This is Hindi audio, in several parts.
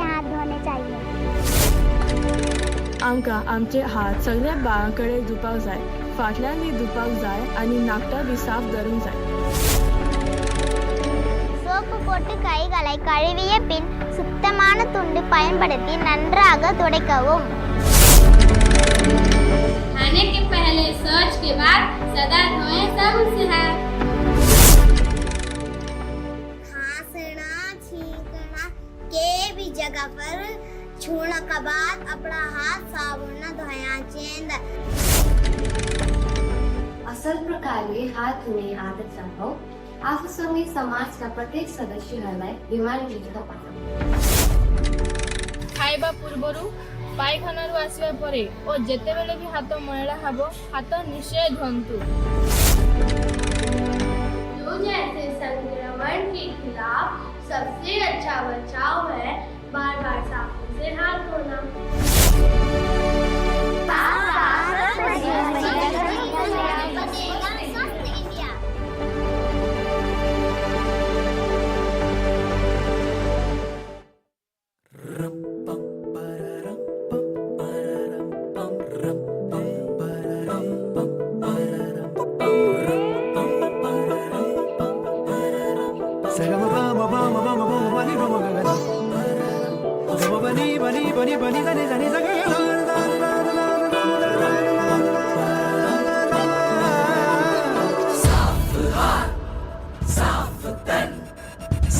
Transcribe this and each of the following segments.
हात धुवायला चाहिए। आमकां आमचे हात सगळ्या बाळांकडे धुवपाक जाय, फाटल्यान बी धुवपाक जाय आनी नाकटां बी साफ दवरूंक जाय. சோப்பு போட்டு கைகளை கழுவிய பின் சுத்தமான துண்டு பயன்படுத்தி நன்றாக துடைக்கவும். खाने के पहले शौच के बाद सदा धोएं सबसे हाथ. खांसना छींकना के भी जगह पर छूने के बाद अपना हाथ साबुन न धोया चेंद. असल प्रकारे हात धुणे आदत लावाव. आफसोनी समाज का प्रत्येक सदस्य हलाय बीमार जीवित पाता. खाइबा पूर्वरु पायखानारू आसिबा परे और जेतेबेले भी हाथ मैला हबो हाथ निश्चय धोंतु. जो जैसे संक्रमण के खिलाफ सबसे अच्छा बचाव है बार बार साबुन से हाथ धोना.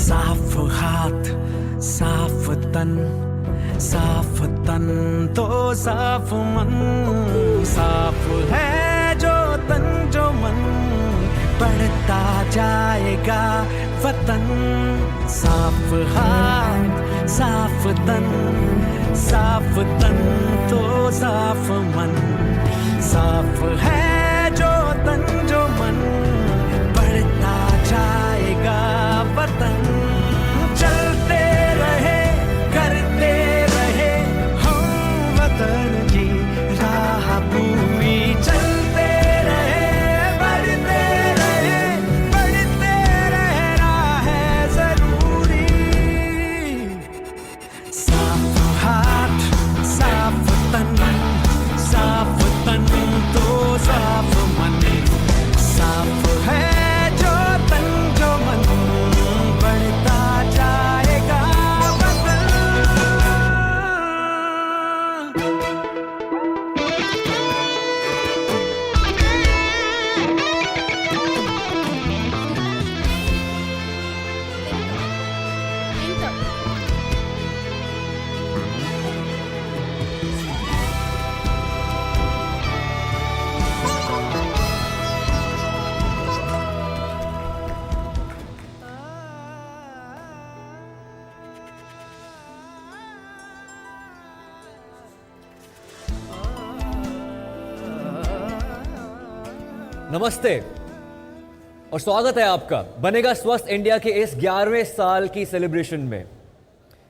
साफ हाथ साफ तन, साफ तन तो साफ मन. साफ है जो तन जो मन, बढ़ता जाएगा वतन. साफ हाथ साफ तन, साफ तन तो साफ मन. साफ है जो तन जो मन, बढ़ता जाएगा वतन. चलते रहे करते रहे हम वतन की राह पूरी. चलते रहे बढ़ते रहना है जरूरी. साफ हाथ साफ तन, साफ तन तो साफ मन. साफ है जो तन जो मन, बढ़ता जाएगा वतन. नमस्ते और स्वागत है आपका बनेगा स्वस्थ इंडिया के इस 11वें साल की सेलिब्रेशन में.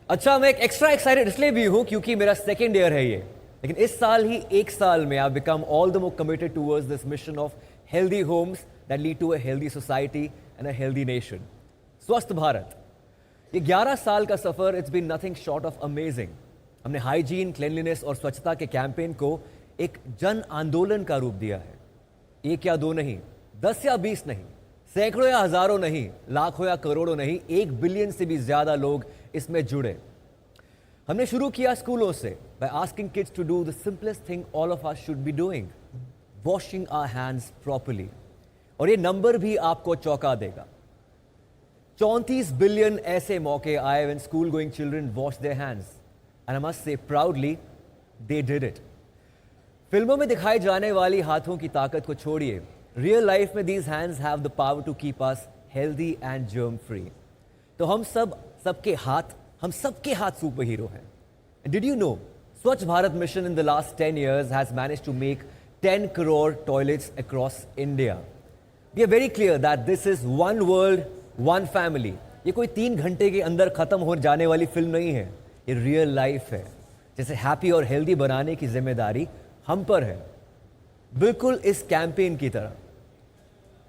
अच्छा, मैं एक एक्स्ट्रा एक्साइटेड इसलिए भी हूं क्योंकि मेरा सेकेंड ईयर है ये. लेकिन इस साल ही एक साल में I become all the more committed towards this mission of healthy homes that lead to a healthy society and a healthy nation. स्वस्थ भारत, ये 11 साल का सफर, it's been nothing short of amazing. हमने हाइजीन, क्लेanलीनेस और स्वच्छता के कैंपेन को एक जन आंदोलन का रूप दिया है. एक या दो नहीं, 10 या 20 नहीं, सैकड़ों या हजारों नहीं, लाखों या करोड़ों नहीं, 1 बिलियन से भी ज्यादा लोग इसमें जुड़े. हमने शुरू किया स्कूलों से by asking kids to do the simplest thing all of us should be doing, washing our hands properly. और ये नंबर भी आपको चौंका देगा. 34 बिलियन ऐसे मौके आए when school going children wash their hands and I must say proudly they did it. फिल्मों में दिखाई जाने वाली हाथों की ताकत को छोड़िए, रियल लाइफ में these hands have the power to keep us healthy and germ free. तो हम सबके हाथ सुपर हीरो हैं. Did you know Swachh Bharat mission in the last 10 years has managed to make 10 crore toilets across India. We are very clear that this is one world, one family. ये कोई 3 घंटे के अंदर खत्म हो जाने वाली फिल्म नहीं है, ये रियल लाइफ है. जैसे हैप्पी और हेल्दी बनाने की जिम्मेदारी हम पर है, बिल्कुल इस कैंपेन की तरह.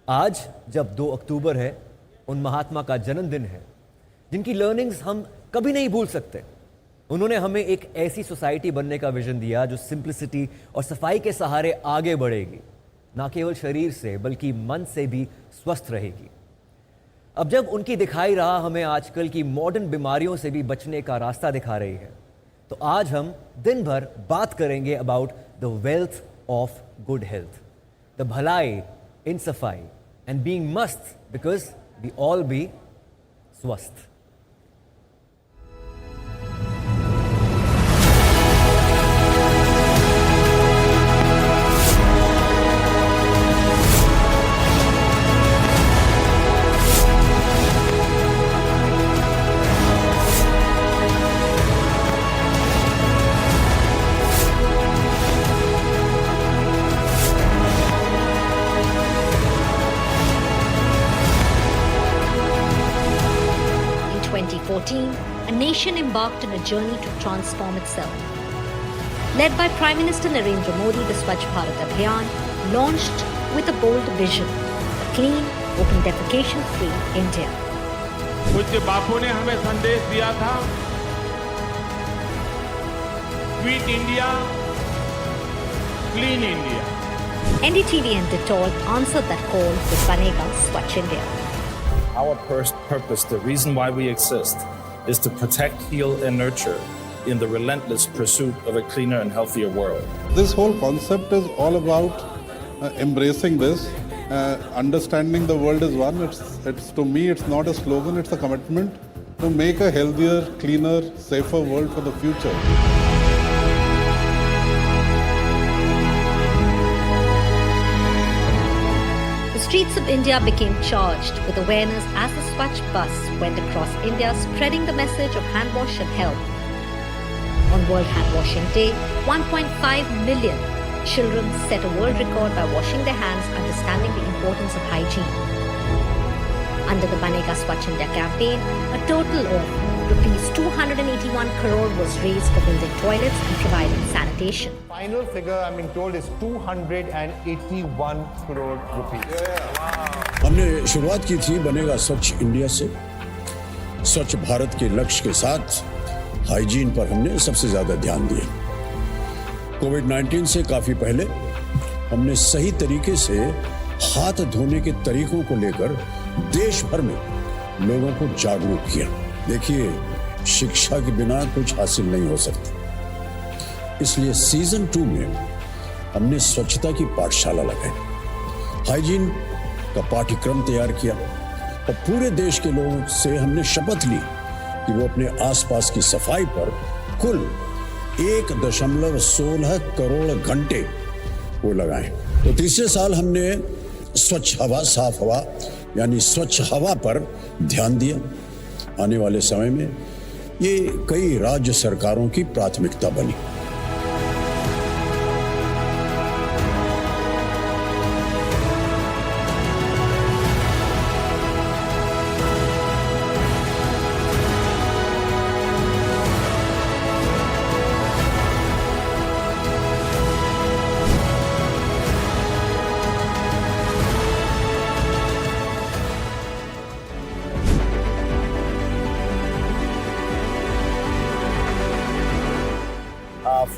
आज जब 2 अक्टूबर है, उन महात्मा का जन्मदिन है जिनकी लर्निंग्स हम कभी नहीं भूल सकते. उन्होंने हमें एक ऐसी सोसाइटी बनने का विजन दिया जो सिंप्लिसिटी और सफाई के सहारे आगे बढ़ेगी, ना केवल शरीर से बल्कि मन से भी स्वस्थ रहेगी। अब जब उनकी दिखाई राह हमें आजकल की मॉडर्न बीमारियों से भी बचने का रास्ता दिखा रही है, तो आज हम दिन भर बात करेंगे about the wealth of good health, the भलाई इन सफाई एंड बीइंग मस्त बिकॉज वी ऑल बी स्वस्थ। In 2014, a nation embarked on a journey to transform itself. Led by Prime Minister Narendra Modi, the Swachh Bharat Abhiyan launched with a bold vision, a clean, open defecation-free India. पूज्य बापू ने हमें संदेश दिया था, quit India, clean India. NDTV and Dettol answered that call with Banega Swachh India. Our purpose, the reason why we exist, is to protect, heal, and nurture in the relentless pursuit of a cleaner and healthier world. This whole concept is all about embracing this, understanding the world is one. It's to me, it's not a slogan, it's a commitment to make a healthier, cleaner, safer world for the future. The streets of India became charged with awareness as the Swachh bus went across India spreading the message of hand wash and health. On World Hand Washing Day, 1.5 million children set a world record by washing their hands, understanding the importance of hygiene. Under the Banega Swachh India campaign, a total of rupees 281 crore was raised for building toilets and providing sanitation. Final figure I'm being told is 281 crore rupees. हमने शुरुआत की थी बनेगा स्वच्छ इंडिया से। स्वच्छ भारत के लक्ष्य के साथ हाइजीन पर हमने सबसे ज्यादा ध्यान दिया। कोविड-19 से काफी पहले हमने सही तरीके से हाथ धोने के तरीकों को लेकर देश भर में लोगों को जागरूक किया। देखिए, शिक्षा के बिना कुछ हासिल नहीं हो सकता, इसलिए सीजन 2 में हमने स्वच्छता की पाठशाला लगाई, हाइजीन का पाठ्यक्रम तैयार किया और पूरे देश के लोगों से हमने शपथ ली कि वो अपने आसपास की सफाई पर कुल 1.16 करोड़ घंटे वो लगाएं। तो तीसरे साल हमने स्वच्छ हवा, साफ हवा यानी स्वच्छ हवा पर ध्यान दिया। आने वाले समय में ये कई राज्य सरकारों की प्राथमिकता बनी।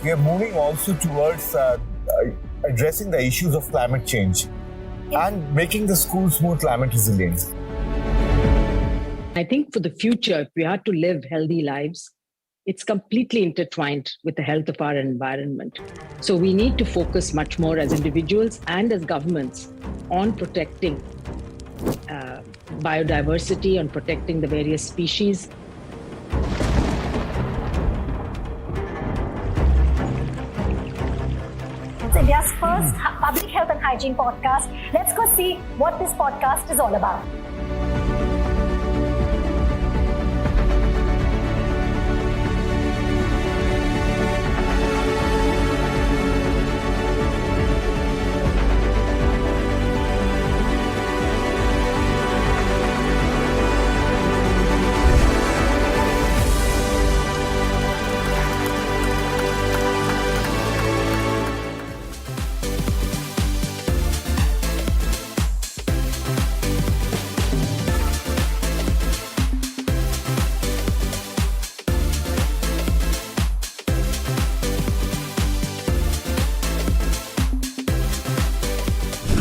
We are moving also towards addressing the issues of climate change and making the schools more climate resilient. I think for the future, if we are to live healthy lives, it's completely intertwined with the health of our environment. So we need to focus much more as individuals and as governments on protecting biodiversity, on protecting the various species. India's first public health and hygiene podcast. Let's go see what this podcast is all about.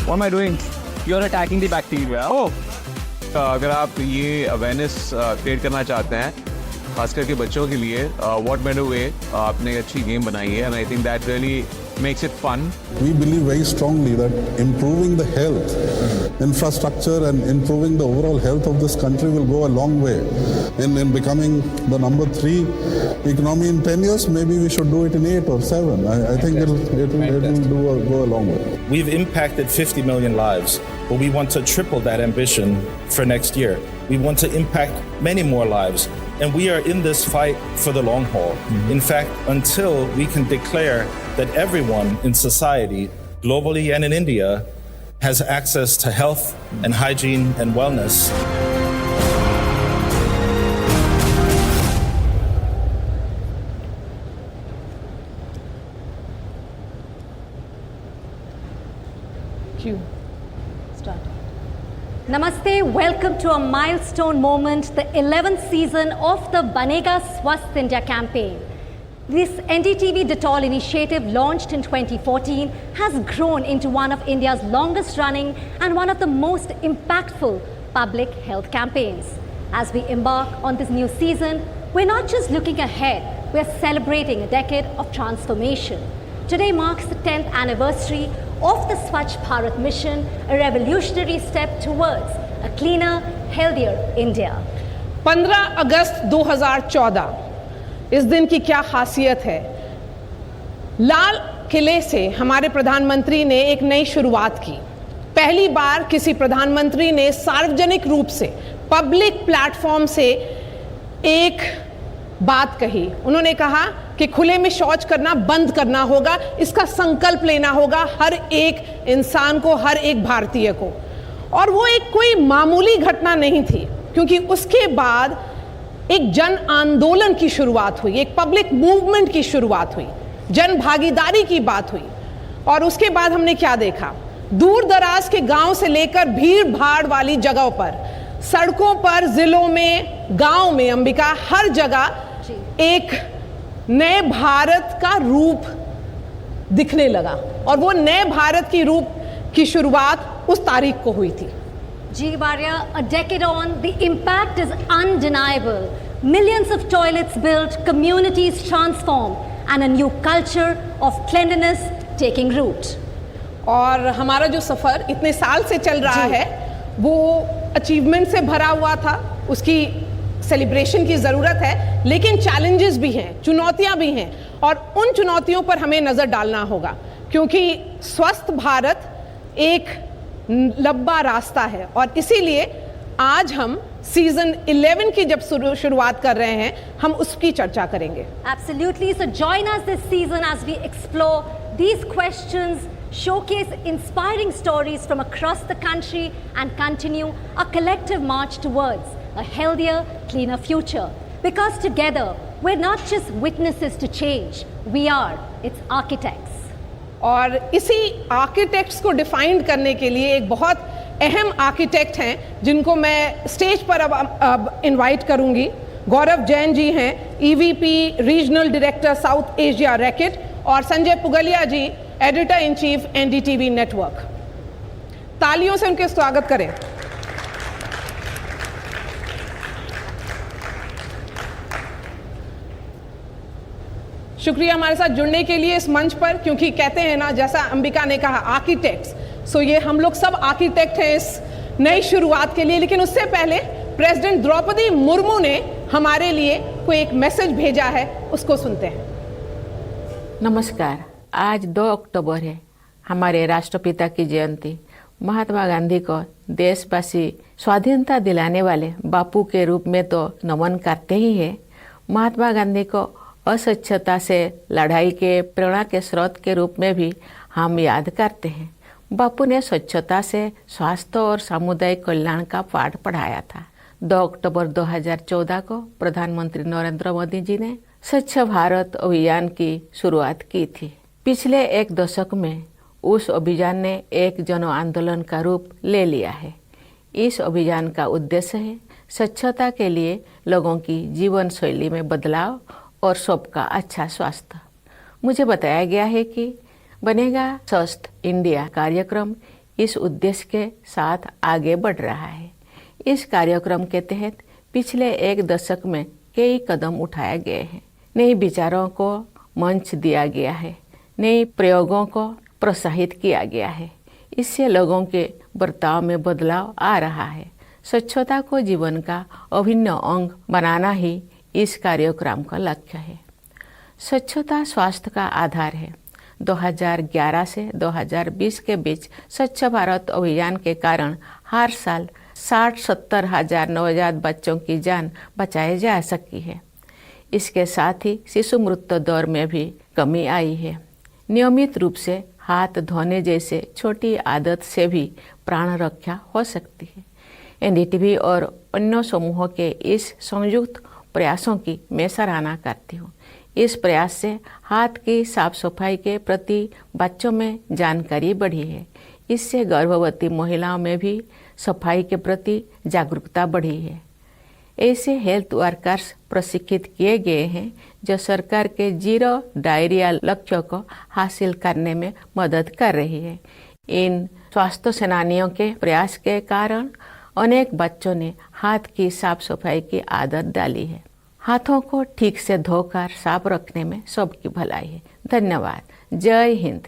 What am I doing? You're attacking the bacteria. Oh. अगर आप ये अवेयरनेस क्रिएट करना चाहते हैं खास करके बच्चों के लिए व्हाट बेटर वे आपने एक अच्छी गेम बनाई है and I think that really makes it fun. We believe very strongly that improving the health infrastructure and improving the overall health of this country will go a long way in becoming the number 3 economy in 10 years. Maybe we should do it in 8 or 7. I think it will go a long way. We've impacted 50 million lives, but we want to triple that ambition for next year. We want to impact many more lives. And we are in this fight for the long haul. In fact, until we can declare that everyone in society, globally and in India, has access to health and hygiene and wellness. Namaste, welcome to a milestone moment, the 11th season of the Banega Swasth India campaign. This NDTV Dettol initiative, launched in 2014, has grown into one of India's longest running and one of the most impactful public health campaigns. As we embark on this new season, we're not just looking ahead, we're celebrating a decade of transformation. Today marks the 10th anniversary of the Swachh Bharat mission, a revolutionary step towards a cleaner, healthier India. 15 अगस्त 2014 इस दिन की क्या खासियत है? लाल किले से हमारे प्रधानमंत्री ने एक नई शुरुआत की। पहली बार किसी प्रधानमंत्री ने सार्वजनिक रूप से, पब्लिक प्लेटफॉर्म से एक बात कही। उन्होंने कहा कि खुले में शौच करना बंद करना होगा, इसका संकल्प लेना होगा हर एक इंसान को, हर एक भारतीय को। और वो एक कोई मामूली घटना नहीं थी, क्योंकि उसके बाद एक जन आंदोलन की शुरुआत हुई, एक पब्लिक मूवमेंट की शुरुआत हुई, जन भागीदारी की बात हुई। और उसके बाद हमने क्या देखा? दूर दराज के गांव से लेकर भीड़ भाड़ वाली जगहों पर, सड़कों पर, जिलों में, गांव में, अंबिका, हर जगह एक नए भारत का रूप दिखने लगा। और वो नए भारत की रूप की शुरुआत उस तारीख को हुई थी। G. Varya, a decade on, the impact is undeniable. Millions of toilets built, communities transformed, and a new culture of cleanliness taking root. और हमारा जो सफ़र इतने साल से चल रहा है, वो अचीवमेंट से भरा हुआ था, उसकी सेलिब्रेशन की ज़रूरत है, लेकिन चैलेंजेस भी हैं, चुनौतियां भी हैं, और उन चुनौतियों पर हमें नज़र डालना होगा, क्योंकि स्वस्थ भारत एक लंबा रास्ता है। और इसीलिए आज हम सीजन 11 की जब शुरुआत कर रहे हैं, हम उसकी चर्चा करेंगे। Absolutely. So join us this season as we explore these questions, showcase inspiring stories from across the country, and continue a collective march towards a healthier, cleaner future. Because together, we're not just witnesses to change, we are its architects. और इसी आर्किटेक्ट्स को डिफाइन करने के लिए एक बहुत अहम आर्किटेक्ट हैं, जिनको मैं स्टेज पर अब इनवाइट करूंगी। गौरव जैन जी हैं, EVP regional director South Asia Reckitt, और Sanjay Pugalia ji, editor in chief NDTV network. तालियों से उनके स्वागत करें। शुक्रिया हमारे साथ जुड़ने के लिए इस मंच पर, क्योंकि कहते हैं ना, जैसा अंबिका ने कहा, आर्किटेक्ट्स। सो ये हम लोग सब आर्किटेक्ट हैं इस नई शुरुआत के लिए। लेकिन उससे पहले प्रेसिडेंट द्रौपदी मुर्मू ने हमारे लिए कोई एक मैसेज भेजा है, उसको सुनते हैं। नमस्कार। आज 2 अक्टूबर है, हमारे राष्ट्रपिता की जयंती। महात्मा गांधी को देशवासी स्वाधीनता दिलाने वाले बापू के रूप में तो नमन करते ही हैं। महात्मा गांधी को अस्वच्छता से लड़ाई के प्रेरणा के स्रोत के रूप में भी हम याद करते हैं। बापू ने स्वच्छता से स्वास्थ्य और सामुदायिक कल्याण का पाठ पढ़ाया था। 2 अक्टूबर 2014 को प्रधानमंत्री नरेंद्र मोदी जी ने स्वच्छ भारत अभियान की शुरुआत की थी। पिछले 1 दशक में उस अभियान ने एक जन आंदोलन का रूप ले लिया है। इस अभियान का उद्देश्य है स्वच्छता के लिए लोगों की जीवन शैली में बदलाव और सबका अच्छा स्वास्थ्य। मुझे बताया गया है कि बनेगा स्वस्थ इंडिया कार्यक्रम इस उद्देश्य के साथ आगे बढ़ रहा है। इस कार्यक्रम के तहत पिछले एक दशक में कई कदम उठाए गए हैं। नए विचारों को मंच दिया गया है, नए प्रयोगों को प्रोत्साहित किया गया है। इससे लोगों के बर्ताव में बदलाव आ रहा है। स्वच्छता को जीवन का अभिन्न अंग बनाना ही इस कार्यक्रम का लक्ष्य है। स्वच्छता स्वास्थ्य का आधार है। 2011 से 2020 के बीच स्वच्छ भारत अभियान के कारण हर साल 60-70 हजार नवजात बच्चों की जान बचाई जा सकी है। इसके साथ ही शिशु मृत्यु दर में भी कमी आई है। नियमित रूप से हाथ धोने जैसे छोटी आदत से भी प्राण रक्षा हो सकती है। एनडीटीवी और अन्य समूहों के इस संयुक्त प्रयासों की मैं सराहना करती हूँ। इस प्रयास से हाथ की साफ सफाई के प्रति बच्चों में जानकारी बढ़ी है। इससे गर्भवती महिलाओं में भी सफाई के प्रति जागरूकता बढ़ी है। ऐसे हेल्थ वर्कर्स प्रशिक्षित किए गए हैं जो सरकार के जीरो डायरिया लक्ष्य को हासिल करने में मदद कर रही है। इन स्वास्थ्य सेनानियों के प्रयास के कारण अनेक बच्चों ने हाथ की साफ सफाई की आदत डाली है। हाथों को ठीक से धोकर साफ रखने में सबकी भलाई है। धन्यवाद। जय हिंद।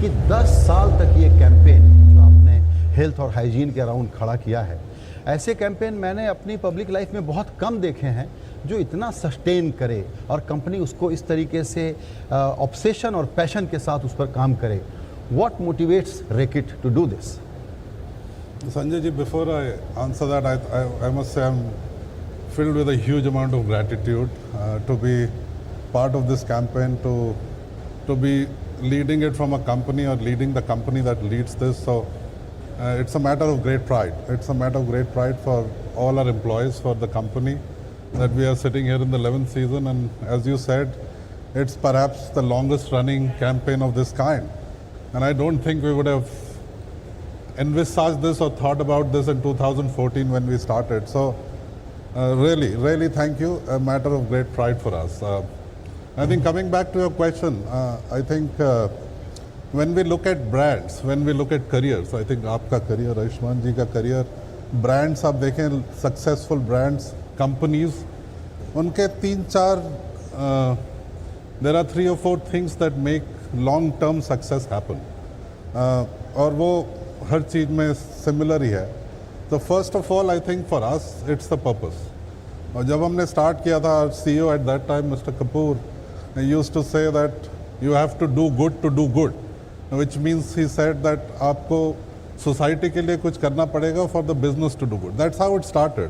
कि 10 साल तक ये कैंपेन जो आपने हेल्थ और हाइजीन के अराउंड खड़ा किया है, ऐसे कैंपेन मैंने अपनी पब्लिक लाइफ में बहुत कम देखे हैं जो इतना सस्टेन करे और कंपनी उसको इस तरीके से ऑब्सेशन और पैशन के साथ उस पर काम करे। What motivates Reckitt to do this? Sanjay ji, before I answer that, I must say I'm filled with a huge amount of gratitude to be part of this campaign, to be leading it from a company or leading the company that leads this. So it's a matter of great pride. It's a matter of great pride for all our employees, for the company, that we are sitting here in the 11th season. And as you said, it's perhaps the longest running campaign of this kind. And I don't think we would have envisaged this or thought about this in 2014 when we started. So really thank you. A matter of great pride for us. I think coming back to your question, I think when we look at brands, when we look at careers, I think आपका career, Ayushman जी का career, brands आप देखें, successful brands, companies, उनके 3-4 there are 3 or 4 things that make long-term success happen. और वो हर चीज में similar ही है. So first of all, I think for us, it's the purpose. और जब हमने start किया था, our CEO at that time, Mr. Kapoor, he used to say that you have to do good, which means he said that आपको society के लिए कुछ करना पड़ेगा for the business to do good. That's how it started.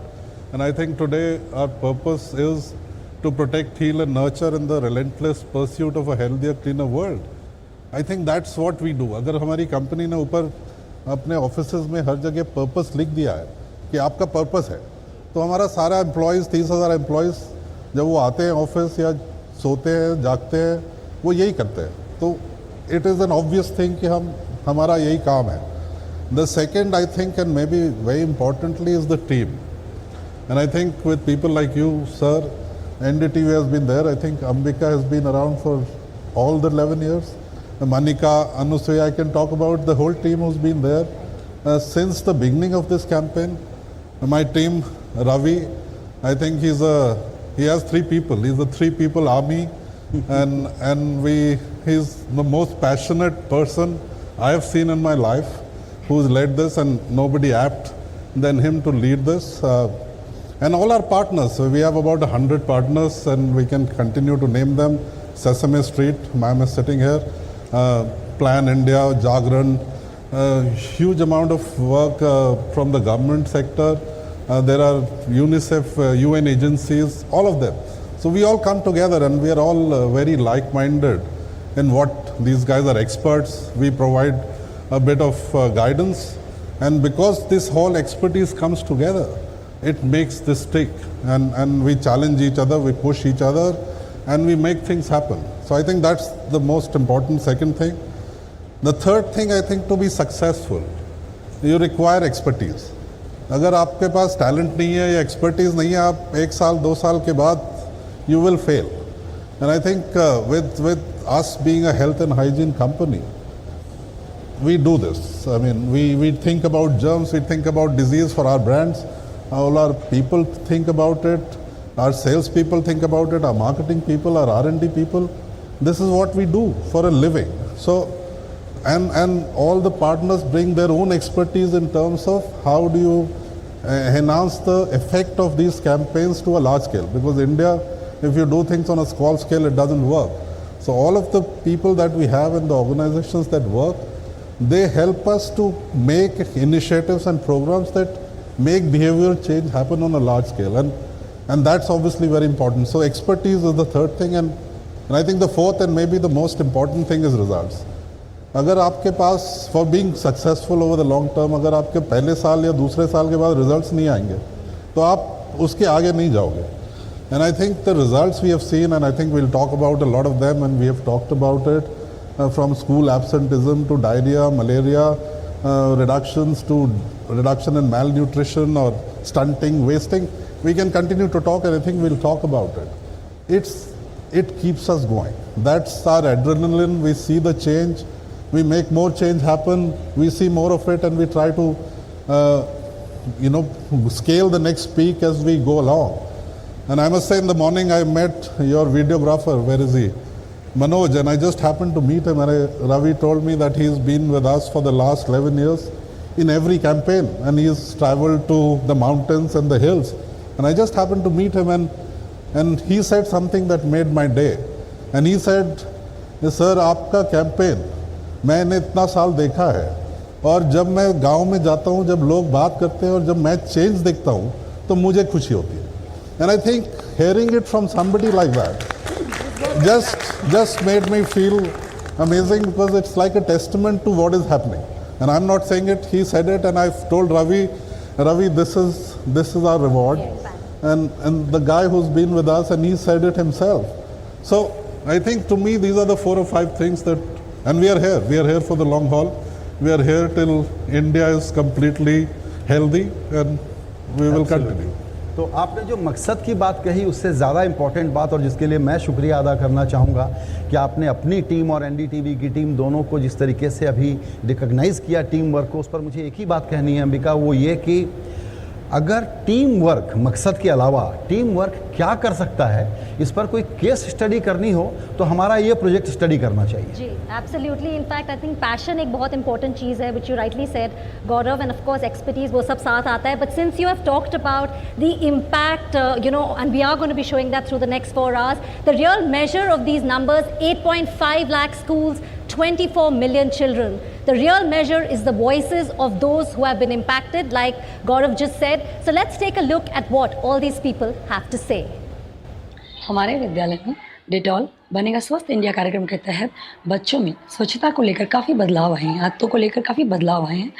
And I think today our purpose is to protect, heal and nurture in the relentless pursuit of a healthier, cleaner world. I think that's what we do. अगर हमारी कंपनी ने ऊपर अपने ऑफिसेज में हर जगह पर्पस लिख दिया है कि आपका पर्पस है, तो हमारा सारा एम्प्लॉयज़ 30,000 एम्प्लॉयज़ जब वो आते हैं ऑफिस या सोते हैं जागते हैं वो यही करते हैं. तो it is an obvious thing कि हमारा यही काम है. The second I think and may be very importantly is the team. And I think with people like you sir, NDTV has been there. I think Ambika has been around for all the 11 years. Manika, Anusuya, I can talk about the whole team who's been there since the beginning of this campaign. My team, Ravi, I think he has 3 people. He's a 3-people army, and he's the most passionate person I have seen in my life who's led this, and nobody apt than him to lead this. And all our partners, so we have about 100 partners and we can continue to name them. Sesame Street, ma'am is sitting here, Plan India, Jagran, huge amount of work from the government sector. There are UNICEF, UN agencies, all of them. So we all come together and we are all very like-minded in what these guys are experts. We provide a bit of guidance, and because this whole expertise comes together, it makes this stick, and we challenge each other, we push each other, and we make things happen. So I think that's the most important second thing. The third thing, I think, to be successful, you require expertise. अगर आपके पास टैलेंट नहीं है या एक्सपर्टीज नहीं है, आप 1 साल 2 साल के बाद you will fail. And I think with us being a health and hygiene company, we do this. I mean, we think about germs, we think about disease for our brands. All our people think about it. Our sales people think about it. Our marketing people, our R&D people. This is what we do for a living. So, and all the partners bring their own expertise in terms of how do you enhance the effect of these campaigns to a large scale. Because India, if you do things on a small scale, it doesn't work. So all of the people that we have in the organizations that work, they help us to make initiatives and programs that make behavioral change happen on a large scale. And that's obviously very important. So expertise is the third thing. And I think the fourth and maybe the most important thing is results. अगर आपके पास for being successful over the long term, अगर आपके पहले साल या दूसरे साल के बाद रिजल्ट्स नहीं आएंगे तो आप उसके आगे नहीं जाओगे. And I think the results we have seen, and I think we'll talk about a lot of them, and we have talked about it, from school absenteeism to diarrhea, malaria, reduction in malnutrition or stunting, wasting. We can continue to talk, and I think we'll talk about it. It keeps us going. That's our adrenaline. We see the change. We make more change happen. We see more of it, and we try to, scale the next peak as we go along. And I must say, in the morning I met your videographer. Where is he? Manoj. And I just happened to meet him, and Ravi told me that he's been with us for the last 11 years in every campaign, and he's traveled to the mountains and the hills. And I just happened to meet him, and he said something that made my day. And he said, sir, आपका campaign मैंने इतना साल देखा है, और जब मैं गांव में जाता हूँ, जब लोग बात करते हैं और जब मैं चेंज देखता हूँ तो मुझे खुशी होती है. And I think hearing it from somebody like that just made me feel amazing, because it's like a testament to what is happening. And I'm not saying it, he said it, and I've told Ravi, this is our reward. And the guy who's been with us, and he said it himself. So I think to me these are the 4 or 5 things that, and we are here for the long haul. We are here till India is completely healthy, and we will continue. तो आपने जो मकसद की बात कही, उससे ज़्यादा इम्पॉर्टेंट बात, और जिसके लिए मैं शुक्रिया अदा करना चाहूँगा कि आपने अपनी टीम और एनडीटीवी की टीम दोनों को जिस तरीके से अभी रिकॉग्नाइज़ किया टीम वर्क को, उस पर मुझे एक ही बात कहनी है अंबिका, वो ये कि अगर टीम वर्क मकसद के अलावा टीम वर्क क्या कर सकता है, इस पर कोई केस स्टडी करनी हो तो हमारा ये प्रोजेक्ट स्टडी करना चाहिए. जी absolutely. In fact I think passion एक बहुत इंपॉर्टेंट चीज़ है, which you rightly said Gaurav, and of course expertise, वो सब साथ आता है. But since you have talked about the impact, and we are going to be showing that through the next 4 hours, the real measure of these numbers, 8.5 lakh schools, 24 million children. The real measure is the voices of those who have been impacted, like Gaurav just said. So let's take a look at what all these people have to say. हमारे विद्यालय में डेटॉल बनेगा स्वस्थ इंडिया कार्यक्रम के तहत बच्चों में स्वच्छता को लेकर काफ़ी बदलाव आए हैं, आदतों को लेकर काफ़ी बदलाव आए हैं.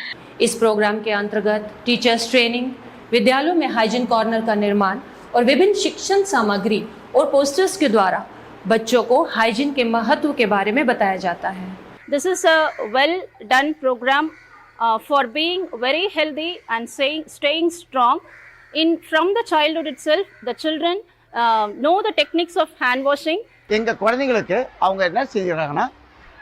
इस प्रोग्राम के अंतर्गत टीचर्स ट्रेनिंग, विद्यालयों में हाइजीन कॉर्नर का निर्माण और विभिन्न शिक्षण सामग्री और पोस्टर्स के द्वारा बच्चों को हाइजीन के महत्व के बारे में बताया जाता है. This is a well done program for being very healthy and staying strong. From the childhood itself, the children know the techniques of hand washing. எங்க குழந்தைகளுக்கு அவங்க என்ன செஞ்சுறாங்கன்னா,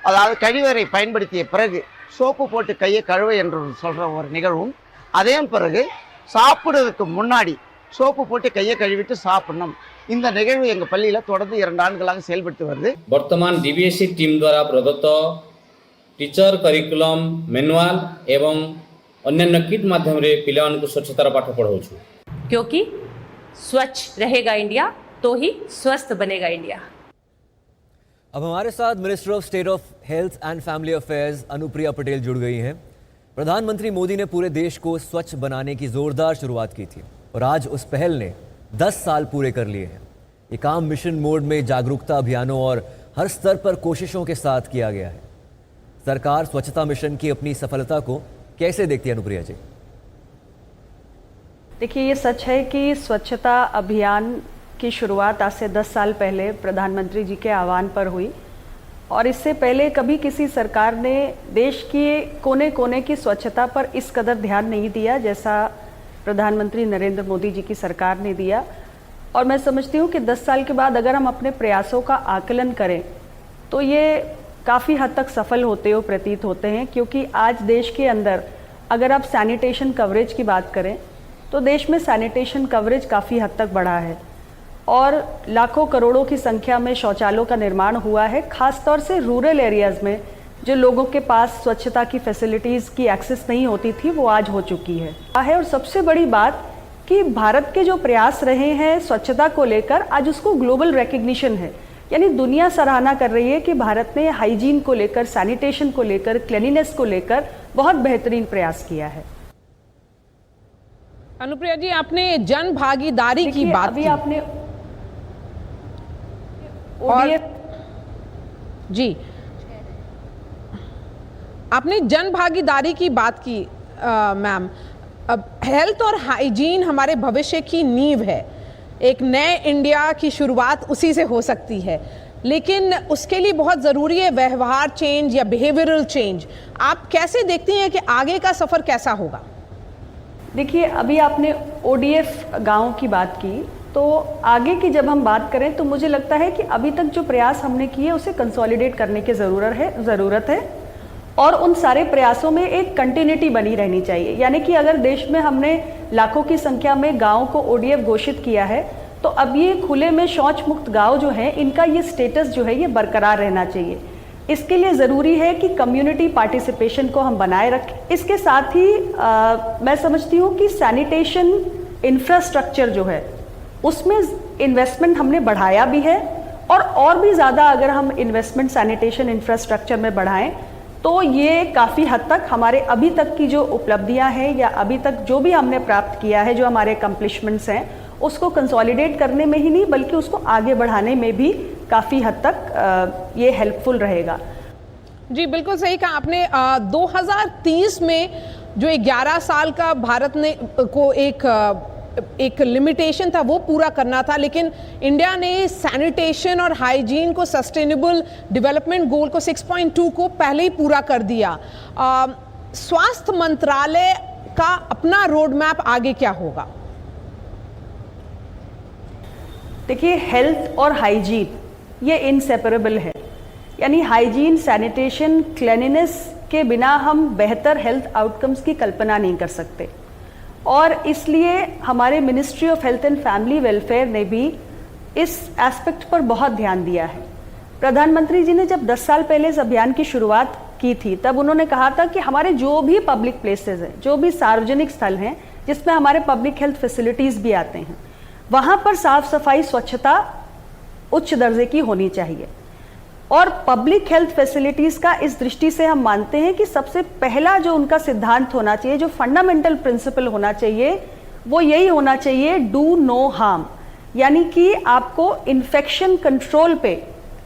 அதாவது கழிவறை பயன்படுத்திய பிறகு சோப்பு போட்டு கையை கழுவ என்று சொல்ற ஒரு நிகழ்வும், அதே பிறகு சாப்பிடுறதுக்கு முன்னாடி சோப்பு போட்டு கையை கழுவிட்டு சாப்பிடணும். இந்த நிகழ்வு எங்க பள்ளியில தொடர்ந்து 2 ஆண்டுகளாக செயல்பட்டு வருது. वर्तमान डीबीएसई टीम द्वारा प्रदत्त टीचर करिकुलम मैनुअल एवं अन्य किट माध्यम रे पिलान को स्वच्छतार पाठ पढ़ाउछु, क्योंकि स्वच्छ रहेगा इंडिया तो ही स्वस्थ बनेगा इंडिया. अब हमारे साथ minister of state of health and family affairs Anupriya Patel जुड़ गई हैं. प्रधानमंत्री मोदी ने पूरे देश को स्वच्छ बनाने की जोरदार शुरुआत की थी, और आज उस पहल ने 10 साल पूरे कर लिए हैं. ये काम मिशन मोड में जागरूकता अभियानों और हर स्तर पर कोशिशों के साथ किया गया है. सरकार स्वच्छता मिशन की अपनी सफलता को कैसे देखती है अनुप्रिया जी? देखिए, ये सच है कि स्वच्छता अभियान की शुरुआत आज से 10 साल पहले प्रधानमंत्री जी के आह्वान पर हुई, और इससे पहले कभी किसी सरकार ने देश के कोने कोने की स्वच्छता पर इस कदर ध्यान नहीं दिया जैसा प्रधानमंत्री नरेंद्र मोदी जी की सरकार ने दिया। और मैं समझती हूँ कि 10 साल के बाद अगर हम अपने प्रयासों का आकलन करें तो ये काफ़ी हद तक सफल होते हो प्रतीत होते हैं, क्योंकि आज देश के अंदर अगर आप सैनिटेशन कवरेज की बात करें तो देश में सैनिटेशन कवरेज काफ़ी हद तक बढ़ा है और लाखों करोड़ों की संख्या में शौचालयों का निर्माण हुआ है। खासतौर से रूरल एरियाज़ में जो लोगों के पास स्वच्छता की फैसिलिटीज़ की एक्सेस नहीं होती थी वो आज हो चुकी है। और सबसे बड़ी बात कि भारत के जो प्रयास रहे हैं स्वच्छता को लेकर, आज उसको ग्लोबल रिकग्निशन है, यानी दुनिया सराहना कर रही है कि भारत ने हाइजीन को लेकर, सैनिटेशन को लेकर, क्लीनिनेस को लेकर बहुत बेहतरीन प्रयास किया है। अनुप्रिया जी, आपने जन भागीदारी की बात अभी की। आपने और जी, आपने जन भागीदारी की बात की मैम। अब हेल्थ और हाइजीन हमारे भविष्य की नींव है, एक नए इंडिया की शुरुआत उसी से हो सकती है, लेकिन उसके लिए बहुत ज़रूरी है व्यवहार चेंज या बिहेवियरल चेंज। आप कैसे देखती हैं कि आगे का सफ़र कैसा होगा? देखिए, अभी आपने ODF गाँव की बात की, तो आगे की जब हम बात करें तो मुझे लगता है कि अभी तक जो प्रयास हमने किए उसे कंसोलिडेट करने की ज़रूरत है और उन सारे प्रयासों में एक कंटिन्यूटी बनी रहनी चाहिए। यानी कि अगर देश में हमने लाखों की संख्या में गाँव को ODF घोषित किया है तो अब ये खुले में शौच मुक्त गाँव जो हैं, इनका ये स्टेटस जो है ये बरकरार रहना चाहिए। इसके लिए ज़रूरी है कि कम्युनिटी पार्टिसिपेशन को हम बनाए रखें। इसके साथ ही मैं समझती हूँ कि सैनिटेशन इंफ्रास्ट्रक्चर जो है उसमें इन्वेस्टमेंट हमने बढ़ाया भी है और भी ज़्यादा अगर हम इन्वेस्टमेंट सैनिटेशन इंफ्रास्ट्रक्चर में बढ़ाएं तो ये काफ़ी हद तक हमारे अभी तक की जो उपलब्धियां हैं या अभी तक जो भी हमने प्राप्त किया है, जो हमारे अकम्पलिशमेंट्स हैं, उसको कंसोलिडेट करने में ही नहीं बल्कि उसको आगे बढ़ाने में भी काफ़ी हद तक ये हेल्पफुल रहेगा। जी बिल्कुल सही कहा आपने। 2030 में जो 11 साल का भारत ने को एक लिमिटेशन था वो पूरा करना था, लेकिन इंडिया ने सैनिटेशन और हाइजीन को सस्टेनेबल डेवलपमेंट गोल को 6.2 को पहले ही पूरा कर दिया। स्वास्थ्य मंत्रालय का अपना रोड मैप आगे क्या होगा? देखिए, हेल्थ और हाइजीन ये इनसेपरेबल है, यानी हाइजीन, सैनिटेशन, क्लीनिनेस के बिना हम बेहतर हेल्थ आउटकम्स की कल्पना नहीं कर सकते और इसलिए हमारे ministry of health and family welfare ने भी इस एस्पेक्ट पर बहुत ध्यान दिया है। प्रधानमंत्री जी ने जब 10 साल पहले इस अभियान की शुरुआत की थी तब उन्होंने कहा था कि हमारे जो भी पब्लिक प्लेसेस हैं, जो भी सार्वजनिक स्थल हैं जिसमें हमारे पब्लिक हेल्थ फैसिलिटीज़ भी आते हैं, वहाँ पर साफ सफाई, स्वच्छता उच्च दर्जे की होनी चाहिए। और पब्लिक हेल्थ फैसिलिटीज़ का इस दृष्टि से हम मानते हैं कि सबसे पहला जो उनका सिद्धांत होना चाहिए, जो फंडामेंटल प्रिंसिपल होना चाहिए, वो यही होना चाहिए, डू नो हार्म। यानी कि आपको इन्फेक्शन कंट्रोल पे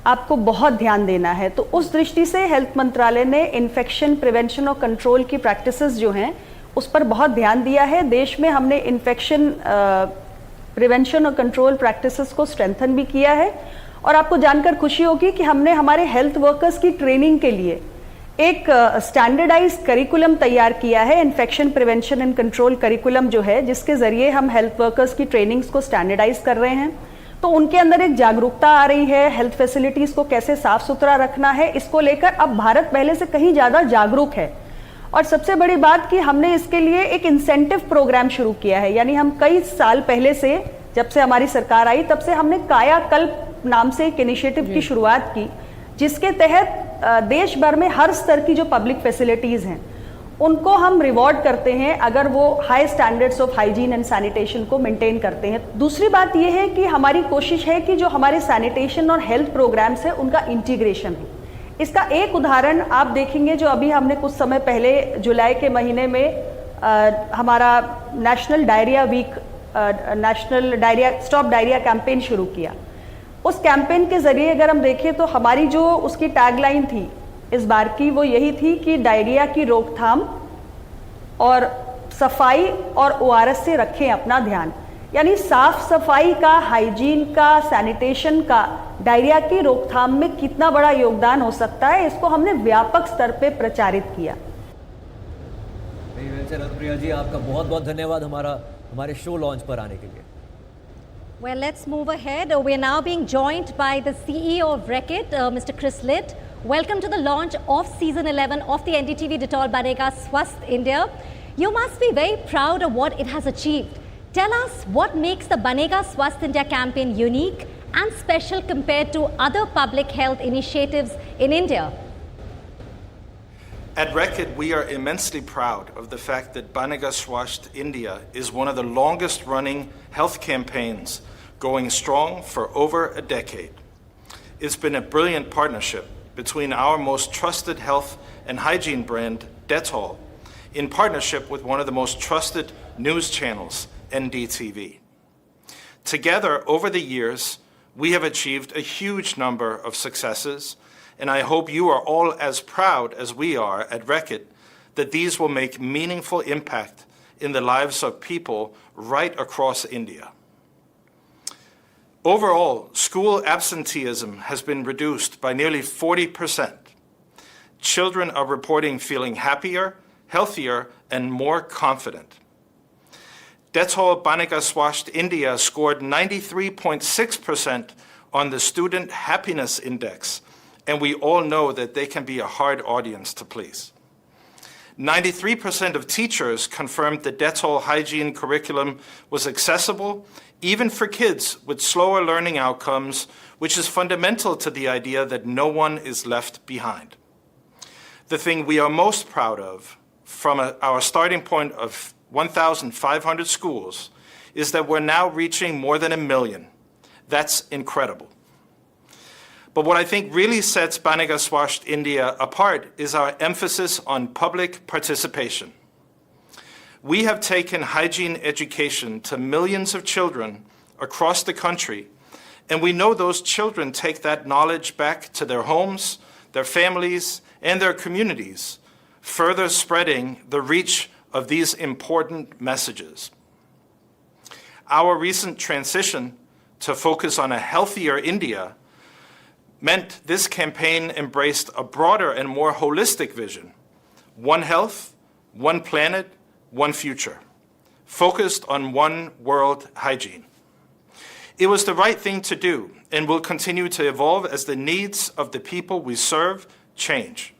आपको बहुत ध्यान देना है। तो उस दृष्टि से हेल्थ मंत्रालय ने इन्फेक्शन प्रिवेंशन और कंट्रोल की प्रैक्टिसेस जो हैं उस पर बहुत ध्यान दिया है। देश में हमने इन्फेक्शन प्रिवेंशन और कंट्रोल प्रैक्टिसेस को स्ट्रेंथन भी किया है और आपको जानकर खुशी होगी कि हमने हमारे हेल्थ वर्कर्स की ट्रेनिंग के लिए एक स्टैंडर्डाइज करिकुलम तैयार किया है, infection prevention and control curriculum जो है, जिसके जरिए हम हेल्थ वर्कर्स की ट्रेनिंग्स को स्टैंडर्डाइज कर रहे हैं। तो उनके अंदर एक जागरूकता आ रही है, हेल्थ फैसिलिटीज को कैसे साफ सुथरा रखना है, इसको लेकर अब भारत पहले से कहीं ज़्यादा जागरूक है। और सबसे बड़ी बात कि हमने इसके लिए एक इंसेंटिव प्रोग्राम शुरू किया है, यानी हम कई साल पहले से, जब से हमारी सरकार आई तब से हमने कायाकल्प नाम से एक इनिशिएटिव की शुरुआत की, जिसके तहत देश भर में हर स्तर की जो पब्लिक फैसिलिटीज़ हैं उनको हम रिवॉर्ड करते हैं अगर वो high standards of hygiene and sanitation को मेंटेन करते हैं। दूसरी बात ये है कि हमारी कोशिश है कि जो हमारे सैनिटेशन और हेल्थ प्रोग्राम्स है उनका इंटीग्रेशन है। इसका एक उदाहरण आप देखेंगे, जो अभी हमने कुछ समय पहले जुलाई के महीने में हमारा national diarrhoea week, national diarrhoea stop diarrhoea campaign शुरू किया। उस कैंपेन के जरिए अगर हम देखें तो हमारी जो उसकी टैगलाइन थी इस बार की, वो यही थी कि डायरिया की रोकथाम और सफाई और ORS से रखें अपना ध्यान। यानी साफ सफाई का, हाइजीन का, सैनिटेशन का डायरिया की रोकथाम में कितना बड़ा योगदान हो सकता है, इसको हमने व्यापक स्तर पे प्रचारित किया। अनुप्रिया जी, आपका बहुत बहुत धन्यवाद हमारे शो लॉन्च पर आने के लिए. Well, let's move ahead. We're now being joined by the CEO of Reckitt, Mr. Chris Litt. Welcome to the launch of season 11 of the NDTV Dettol Banega Swasth India. You must be very proud of what it has achieved. Tell us what makes the Banega Swasth India campaign unique and special compared to other public health initiatives in India. At Reckitt, we are immensely proud of the fact that Banega Swasth India is one of the longest running health campaigns, going strong for over a decade. It's been a brilliant partnership between our most trusted health and hygiene brand, Dettol, in partnership with one of the most trusted news channels, NDTV. Together, over the years, we have achieved a huge number of successes, and I hope you are all as proud as we are at Reckitt that these will make meaningful impact in the lives of people right across India. Overall, school absenteeism has been reduced by nearly 40%. Children are reporting feeling happier, healthier, and more confident. Dettol Banega Swasth India scored 93.6% on the Student Happiness Index, and we all know that they can be a hard audience to please. 93% of teachers confirmed the Dettol hygiene curriculum was accessible, even for kids with slower learning outcomes, which is fundamental to the idea that no one is left behind. The thing we are most proud of, from our starting point of 1,500 schools, is that we're now reaching more than 1 million. That's incredible. But what I think really sets Banega Swasth India apart is our emphasis on public participation. We have taken hygiene education to millions of children across the country, and we know those children take that knowledge back to their homes, their families, and their communities, further spreading the reach of these important messages. Our recent transition to focus on a healthier India meant this campaign embraced a broader and more holistic vision: one health, one planet, one future, focused on one world hygiene. It was the right thing to do and will continue to evolve as the needs of the people we serve change.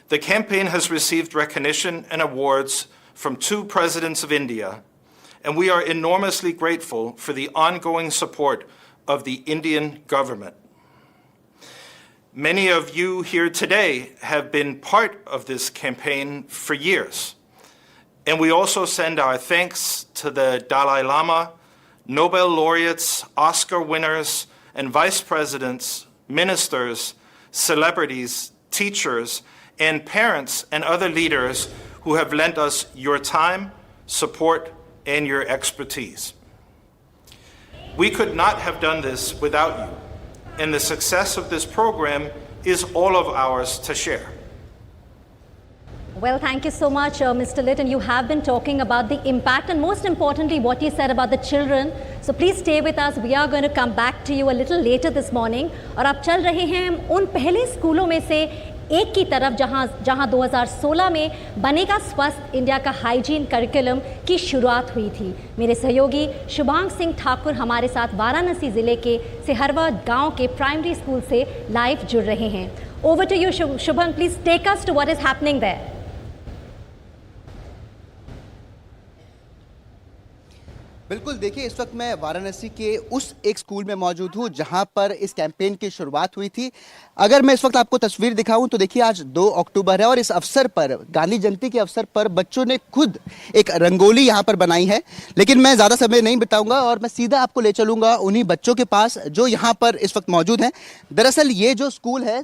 The campaign has received recognition and awards from 2 presidents of India, and we are enormously grateful for the ongoing support of the Indian government. Many of you here today have been part of this campaign for years, and we also send our thanks to the Dalai Lama, Nobel laureates, Oscar winners, and vice presidents, ministers, celebrities, teachers, and parents and other leaders who have lent us your time, support, and your expertise. We could not have done this without you, and the success of this program is all of ours to share. Well, thank you so much, Mr. Litt. And you have been talking about the impact and most importantly, what you said about the children. So please stay with us. We are going to come back to you a little later this morning. और आप चल रहे हैं उन पहले स्कूलों में से एक की तरफ जहां 2016 में बनेगा स्वस्थ इंडिया का हाइजीन करिकुलम की शुरुआत हुई थी। मेरे सहयोगी शुभांग सिंह ठाकुर हमारे साथ वाराणसी ज़िले के सिहरवा गांव के प्राइमरी स्कूल से लाइव जुड़ रहे हैं। Over to you Shubhang, please take us to what is happening there. बिल्कुल, देखिए इस वक्त मैं वाराणसी के उस एक स्कूल में मौजूद हूँ जहाँ पर इस कैंपेन की शुरुआत हुई थी। अगर मैं इस वक्त आपको तस्वीर दिखाऊं तो देखिए आज 2 अक्टूबर है और इस अवसर पर, गांधी जयंती के अवसर पर बच्चों ने खुद एक रंगोली यहाँ पर बनाई है। लेकिन मैं ज़्यादा समय नहीं बिताऊंगा और मैं सीधा आपको ले चलूँगा उन्हीं बच्चों के पास जो यहाँ पर इस वक्त मौजूद हैं। दरअसल ये जो स्कूल है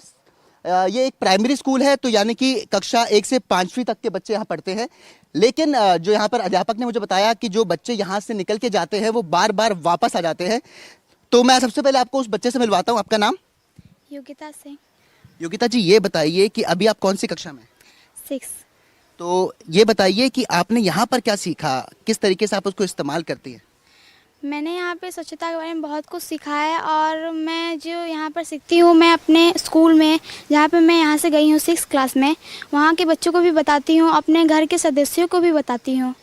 ये एक प्राइमरी स्कूल है, तो यानी कि कक्षा 1 से 5वीं तक के बच्चे यहाँ पढ़ते हैं। लेकिन जो यहाँ पर अध्यापक ने मुझे बताया कि जो बच्चे यहाँ से निकल के जाते हैं वो बार बार वापस आ जाते हैं। तो मैं सबसे पहले आपको उस बच्चे से मिलवाता हूँ। आपका नाम? योगिता सिंह। योगिता जी, ये बताइए कि अभी आप कौन सी कक्षा में? 6। तो ये बताइए कि आपने यहाँ पर क्या सीखा, किस तरीके से आप उसको इस्तेमाल करती हैं? मैंने यहाँ पे स्वच्छता के बारे में बहुत कुछ सीखा है और मैं जो यहाँ पर सीखती हूँ मैं अपने स्कूल में जहाँ पे मैं यहाँ से गई हूँ 6th क्लास में वहाँ के बच्चों को भी बताती हूँ, अपने घर के सदस्यों को भी बताती हूँ।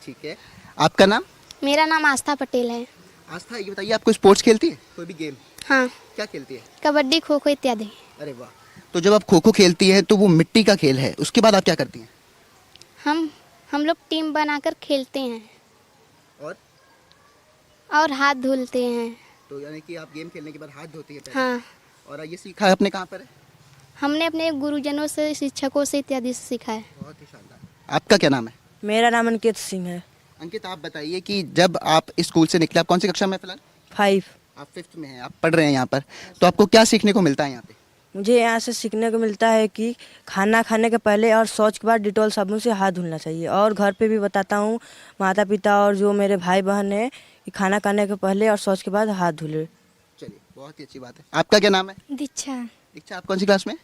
ठीक है, आपका नाम? मेरा नाम आस्था पटेल है। आस्था, ये बताइए आपको स्पोर्ट्स खेलती है? कोई भी गेम? हाँ। क्या खेलती है? कबड्डी, खो खो इत्यादि। अरे वाह, तो जब आप खो खो खेलती है तो वो मिट्टी का खेल है, उसके बाद आप क्या करती हैं? हम लोग टीम बनाकर खेलते हैं और हाथ धुलते हैं। तो यानी कि आप गेम खेलने के बाद हाथ धोती है पहले? हाँ। और ये सीखा है आपने कहाँ पर है? हमने अपने गुरुजनों से, शिक्षकों से इत्यादि से सीखा है। बहुत ही शानदार। आपका क्या नाम है? मेरा नाम अंकित सिंह है। अंकित, आप बताइए कि जब आप इस स्कूल से निकले, आप कौन सी कक्षा में फिलहाल? 5। आप 5th में हैं, आप पढ़ रहे हैं यहाँ पर, तो आपको क्या सीखने को मिलता है यहाँ पे? मुझे यहाँ से सीखने को मिलता है कि खाना खाने के पहले और शौच के बाद डिटॉल साबुन से हाथ धुलना चाहिए। और घर पे भी बताता हूँ माता पिता और जो मेरे भाई बहन है कि खाना खाने के पहले और शौच के बाद हाथ धुले। चलिए, बहुत ही अच्छी बात है। आपका क्या नाम है? दीक्षा। दीक्षा, आप कौन सी क्लास में?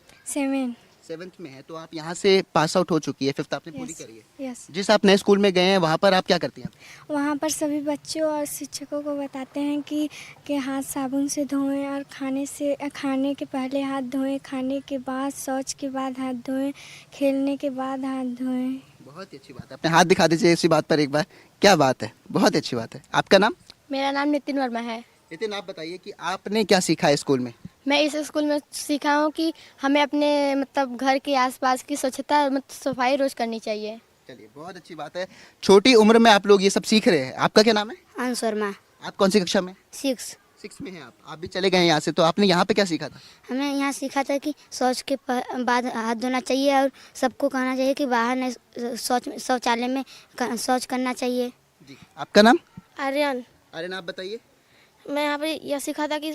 7th में है, तो आप यहाँ से पास आउट हो चुकी है, 5th आपने पूरी करी है। यस। जिस आप नए स्कूल में गए हैं वहाँ पर आप क्या करती हैं? वहाँ पर सभी बच्चों और शिक्षकों को बताते हैं कि हाथ साबुन से धोएं और खाने के पहले हाथ धोएं, खाने के बाद, शौच के बाद हाथ धोएं, खेलने के बाद हाथ धोएं। बहुत ही अच्छी बात है। अपने हाथ दिखा दीजिए इसी बात पर एक बार। क्या बात है, बहुत अच्छी बात है। आपका नाम? मेरा नाम नितिन वर्मा है। नितिन, आप बताइए कि आपने क्या सीखा है स्कूल में? मैं इस स्कूल में सीखा हूँ कि हमें अपने घर के आसपास की स्वच्छता सफाई रोज करनी चाहिए। चलिए, बहुत अच्छी बात है। छोटी उम्र में आप लोग ये सब सीख रहे हैं। आपका क्या नाम है? अंश वर्मा। आप कौन सी कक्षा में? 6 में हैं आप भी चले गए यहाँ से, तो आपने यहाँ पे क्या सीखा था? हमें यहाँ सीखा था कि शौच के बाद हाथ धोना चाहिए और सबको कहना चाहिए कि बाहर शौचालय में शौच करना चाहिए। जी, आपका नाम? आर्यन। आर्यन, आप बताइए। मैं यहाँ पे यह सीखा था कि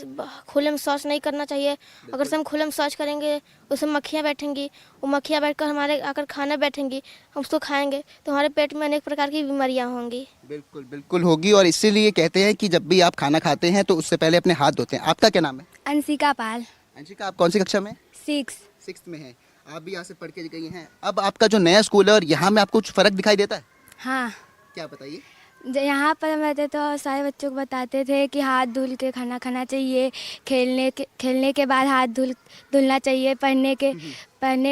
खुले में शौच नहीं करना चाहिए। अगर से हम खुले में शौच करेंगे उसमें मक्खियाँ बैठेंगी, वो मक्खियाँ बैठकर हमारे आकर खाना बैठेंगी, हम उसको खाएंगे तो हमारे पेट में अनेक प्रकार की बीमारियाँ होंगी। बिल्कुल बिल्कुल होगी, और इसीलिए कहते हैं कि जब भी आप खाना खाते हैं तो उससे पहले अपने हाथ धोते हैं। आपका क्या नाम है? अंशिका पाल। अंशिका, आप कौन सी कक्षा में? 6 में है। आप भी यहाँ से पढ़ के गई हैं। अब आपका जो नया स्कूल है और यहाँ में आपको कुछ फर्क दिखाई देता है? हाँ। क्या बताइए? यहाँ पर हम रहते तो सारे बच्चों को बताते थे कि हाथ धुल के खाना खाना चाहिए, खेलने के बाद हाथ धुलना चाहिए, पढ़ने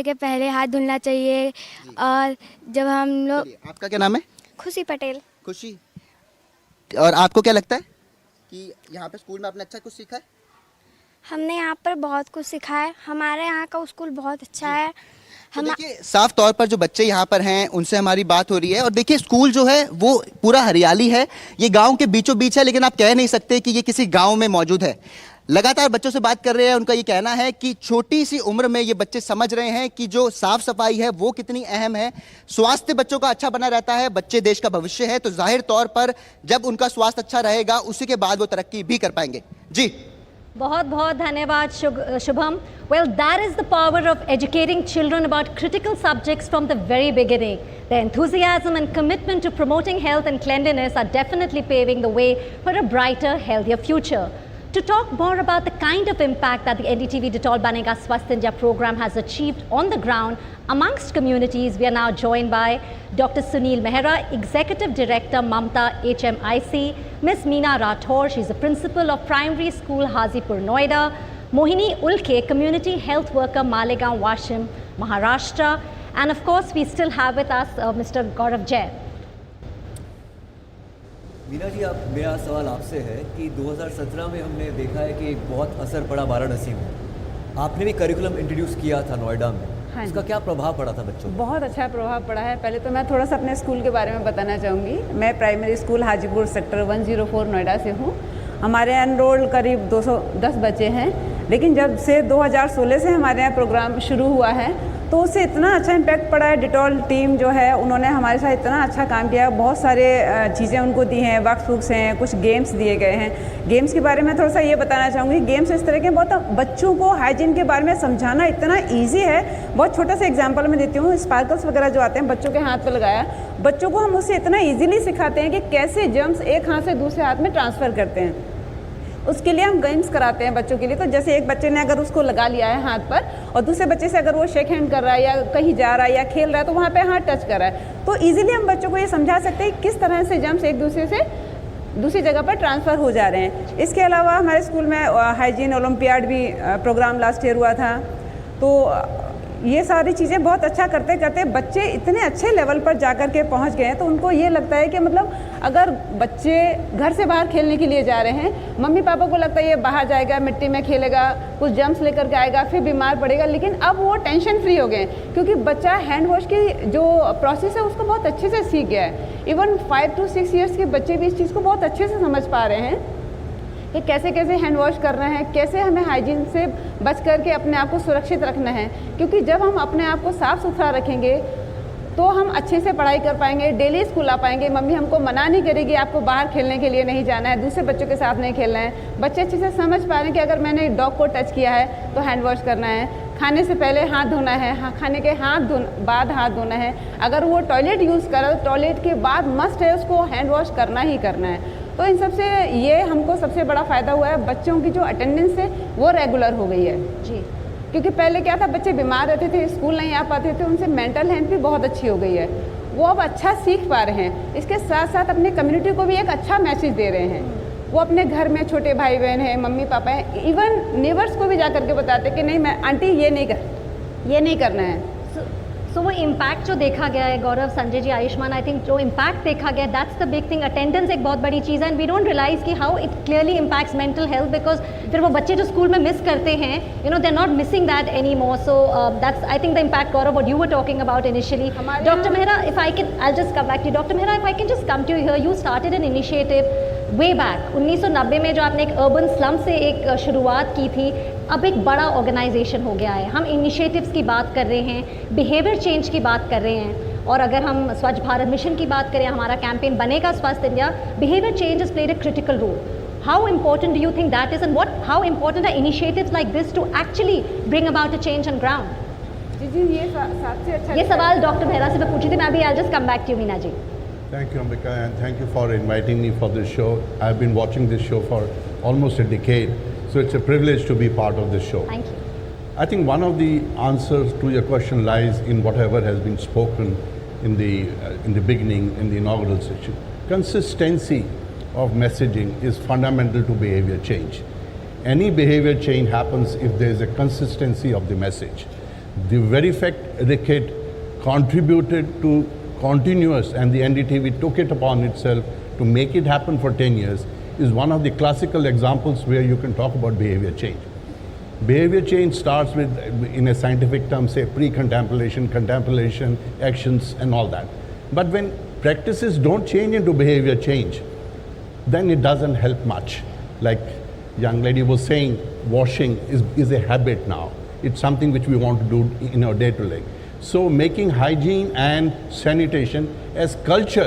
के पहले हाथ धुलना चाहिए। और जब हम लोग, आपका क्या नाम है? खुशी पटेल। खुशी, और आपको क्या लगता है कि यहाँ पे स्कूल में आपने अच्छा कुछ सीखा है? हमने यहाँ पर बहुत कुछ सीखा है। हमारे यहाँ का स्कूल बहुत अच्छा है। तो देखिए, साफ तौर पर जो बच्चे यहाँ पर हैं उनसे हमारी बात हो रही है, और देखिए स्कूल जो है वो पूरा हरियाली है। ये गांव के बीचों बीच है, लेकिन आप कह नहीं सकते कि ये किसी गांव में मौजूद है। लगातार बच्चों से बात कर रहे हैं, उनका ये कहना है कि छोटी सी उम्र में ये बच्चे समझ रहे हैं कि जो साफ सफाई है वो कितनी अहम है। स्वास्थ्य बच्चों का अच्छा बना रहता है, बच्चे देश का भविष्य है, तो जाहिर तौर पर जब उनका स्वास्थ्य अच्छा रहेगा उसी के बाद वो तरक्की भी कर पाएंगे। जी, बहुत बहुत धन्यवाद Shubham. Well, that is the power of educating children about critical subjects from the very beginning. Their enthusiasm and commitment to promoting health and cleanliness are definitely paving the way for a brighter, healthier future. To talk more about the kind of impact that the NDTV Detol Banega Swasth India program has achieved on the ground amongst communities, we are now joined by Dr. Sunil Mehra, Executive Director, Mamta HMIC, Ms. Meena Rathore, she's the Principal of Primary School, Hazipur, Noida, Mohini Ulke, Community Health Worker, Malegaon, Washim, Maharashtra, and of course, we still have with us Mr. Gaurav Jain. Meena ji, मेरा सवाल आपसे है कि 2017 में हमने देखा है कि बहुत असर पड़ा वाराणसी में। आपने भी करिकुलम इंट्रोड्यूस किया था नोएडा में। हाँ, इसका क्या प्रभाव पड़ा था बच्चों पर? बहुत अच्छा प्रभाव पड़ा है। पहले तो मैं थोड़ा सा अपने स्कूल के बारे में बताना चाहूँगी। मैं primary school Hajipur sector 104 Noida से हूँ। हमारे एनरोल्ड करीब 210 बच्चे हैं, लेकिन जब से 2016 से हमारे यहाँ प्रोग्राम शुरू हुआ है तो उससे इतना अच्छा इम्पैक्ट पड़ा है। डिटॉल टीम जो है उन्होंने हमारे साथ इतना अच्छा काम किया, बहुत सारे चीज़ें उनको दी हैं, वर्कबुक्स हैं, कुछ गेम्स दिए गए हैं। गेम्स के बारे में थोड़ा सा ये बताना चाहूँगी। गेम्स इस तरह के बहुत बच्चों को हाइजीन के बारे में समझाना इतना ईजी है। बहुत छोटा सा एग्जाम्पल मैं देती हूँ। स्पार्कल्स वगैरह जो आते हैं बच्चों के हाथ पर लगाया, बच्चों को हम उससे इतना ईजिली सिखाते हैं कि कैसे जर्म्स एक हाथ से दूसरे हाथ में ट्रांसफ़र करते हैं। उसके लिए हम गेम्स कराते हैं बच्चों के लिए। तो जैसे एक बच्चे ने अगर उसको लगा लिया है हाथ पर और दूसरे बच्चे से अगर वो शेक हैंड कर रहा है या कहीं जा रहा है या खेल रहा है तो वहाँ पे हाथ टच कर रहा है, तो इजीली हम बच्चों को ये समझा सकते हैं किस तरह से जर्म्स एक दूसरे से दूसरी जगह पर ट्रांसफ़र हो जा रहे हैं। इसके अलावा हमारे स्कूल में हाइजीन ओलंपियाड भी प्रोग्राम लास्ट ईयर हुआ था। तो ये सारी चीज़ें बहुत अच्छा करते करते बच्चे इतने अच्छे लेवल पर जाकर के पहुंच गए हैं, तो उनको ये लगता है कि मतलब अगर बच्चे घर से बाहर खेलने के लिए जा रहे हैं, मम्मी पापा को लगता है ये बाहर जाएगा, मिट्टी में खेलेगा, कुछ जम्प्स लेकर के आएगा, फिर बीमार पड़ेगा, लेकिन अब वो टेंशन फ्री हो गए क्योंकि बच्चा हैंड वॉश की जो प्रोसेस है उसको बहुत अच्छे से सीख गया है। इवन 5 to 6 ईयर्स के बच्चे भी इस चीज़ को बहुत अच्छे से समझ पा रहे हैं कि कैसे कैसे हैंड वॉश करना है, कैसे हमें हाइजीन से बच करके अपने आप को सुरक्षित रखना है। क्योंकि जब हम अपने आप को साफ़ सुथरा रखेंगे तो हम अच्छे से पढ़ाई कर पाएंगे, डेली स्कूल आ पाएंगे, मम्मी हमको मना नहीं करेगी आपको बाहर खेलने के लिए नहीं जाना है, दूसरे बच्चों के साथ नहीं खेलना है। बच्चे अच्छे से समझ पा रहे हैं कि अगर मैंने डॉग को टच किया है तो हैंड वॉश करना है, खाने से पहले हाथ धोना है, खाने के बाद हाथ धोना है, अगर वो टॉयलेट यूज़ करे तो टॉयलेट के बाद मस्ट है उसको हैंड वॉश करना ही करना है। तो इन सबसे ये हमको सबसे बड़ा फ़ायदा हुआ है, बच्चों की जो अटेंडेंस है वो रेगुलर हो गई है जी। क्योंकि पहले क्या था, बच्चे बीमार रहते थे, स्कूल नहीं आ पाते थे, उनसे मेंटल हेल्थ भी बहुत अच्छी हो गई है, वो अब अच्छा सीख पा रहे हैं। इसके साथ साथ अपने कम्युनिटी को भी एक अच्छा मैसेज दे रहे हैं। वो अपने घर में छोटे भाई बहन हैं, मम्मी पापा हैं, इवन नेबर्स को भी जा करके बताते कि नहीं मैं आंटी ये नहीं करना है। सो वो इम्पैक्ट जो देखा गया है गौरव, संजय जी, आयुष्मान, आई थिंक जो इम्पैक्ट देखा गया that's the big thing. Attendance एक बहुत बड़ी चीज़ है एंड वी डोंट रियलाइज कि how it clearly impacts mental health, because फिर वो बच्चे जो स्कूल में मिस करते हैं they are not missing that any more. So that's I think the impact Gaurav what you were talking about initially. Doctor Mehra, if I can I just come back to doctor Mehra, if I can just come to here, you started an initiative way back 1990 में जो आपने एक अर्बन स्लम से एक शुरुआत की थी, अब एक बड़ा ऑर्गेनाइजेशन हो गया है। हम इनिशिएटिव्स की बात कर रहे हैं, बिहेवियर चेंज की बात कर रहे हैं, और अगर हम स्वच्छ भारत मिशन की बात करें, हमारा कैंपेन बनेगा स्वस्थ India, behaviour change is played a critical role. How important do you think that is, and how important are initiatives like this to actually bring about a change on ground? जी ये सबसे अच्छा, ये सवाल डॉक्टर मेहरा से मैं पूछी थी, मैं अभी I just come back to Meena ji. Thank you, Ambika, and thank you for inviting me for this show. I've been watching this show for almost a decade, so it's a privilege to be part of this show. Thank you. I think one of the answers to your question lies in whatever has been spoken in the beginning, in the inaugural session. Consistency of messaging is fundamental to behavior change. Any behavior change happens if there is a consistency of the message. The very fact Ricket contributed to continuous, and the NDTV took it upon itself to make it happen for 10 years, is one of the classical examples where you can talk about behavior change. Behavior change starts with, in a scientific term, say pre-contemplation, contemplation, actions and all that. But when practices don't change into behavior change, then it doesn't help much. Like young lady was saying, washing is a habit now. It's something which we want to do in our day-to-day. So making hygiene and sanitation as culture,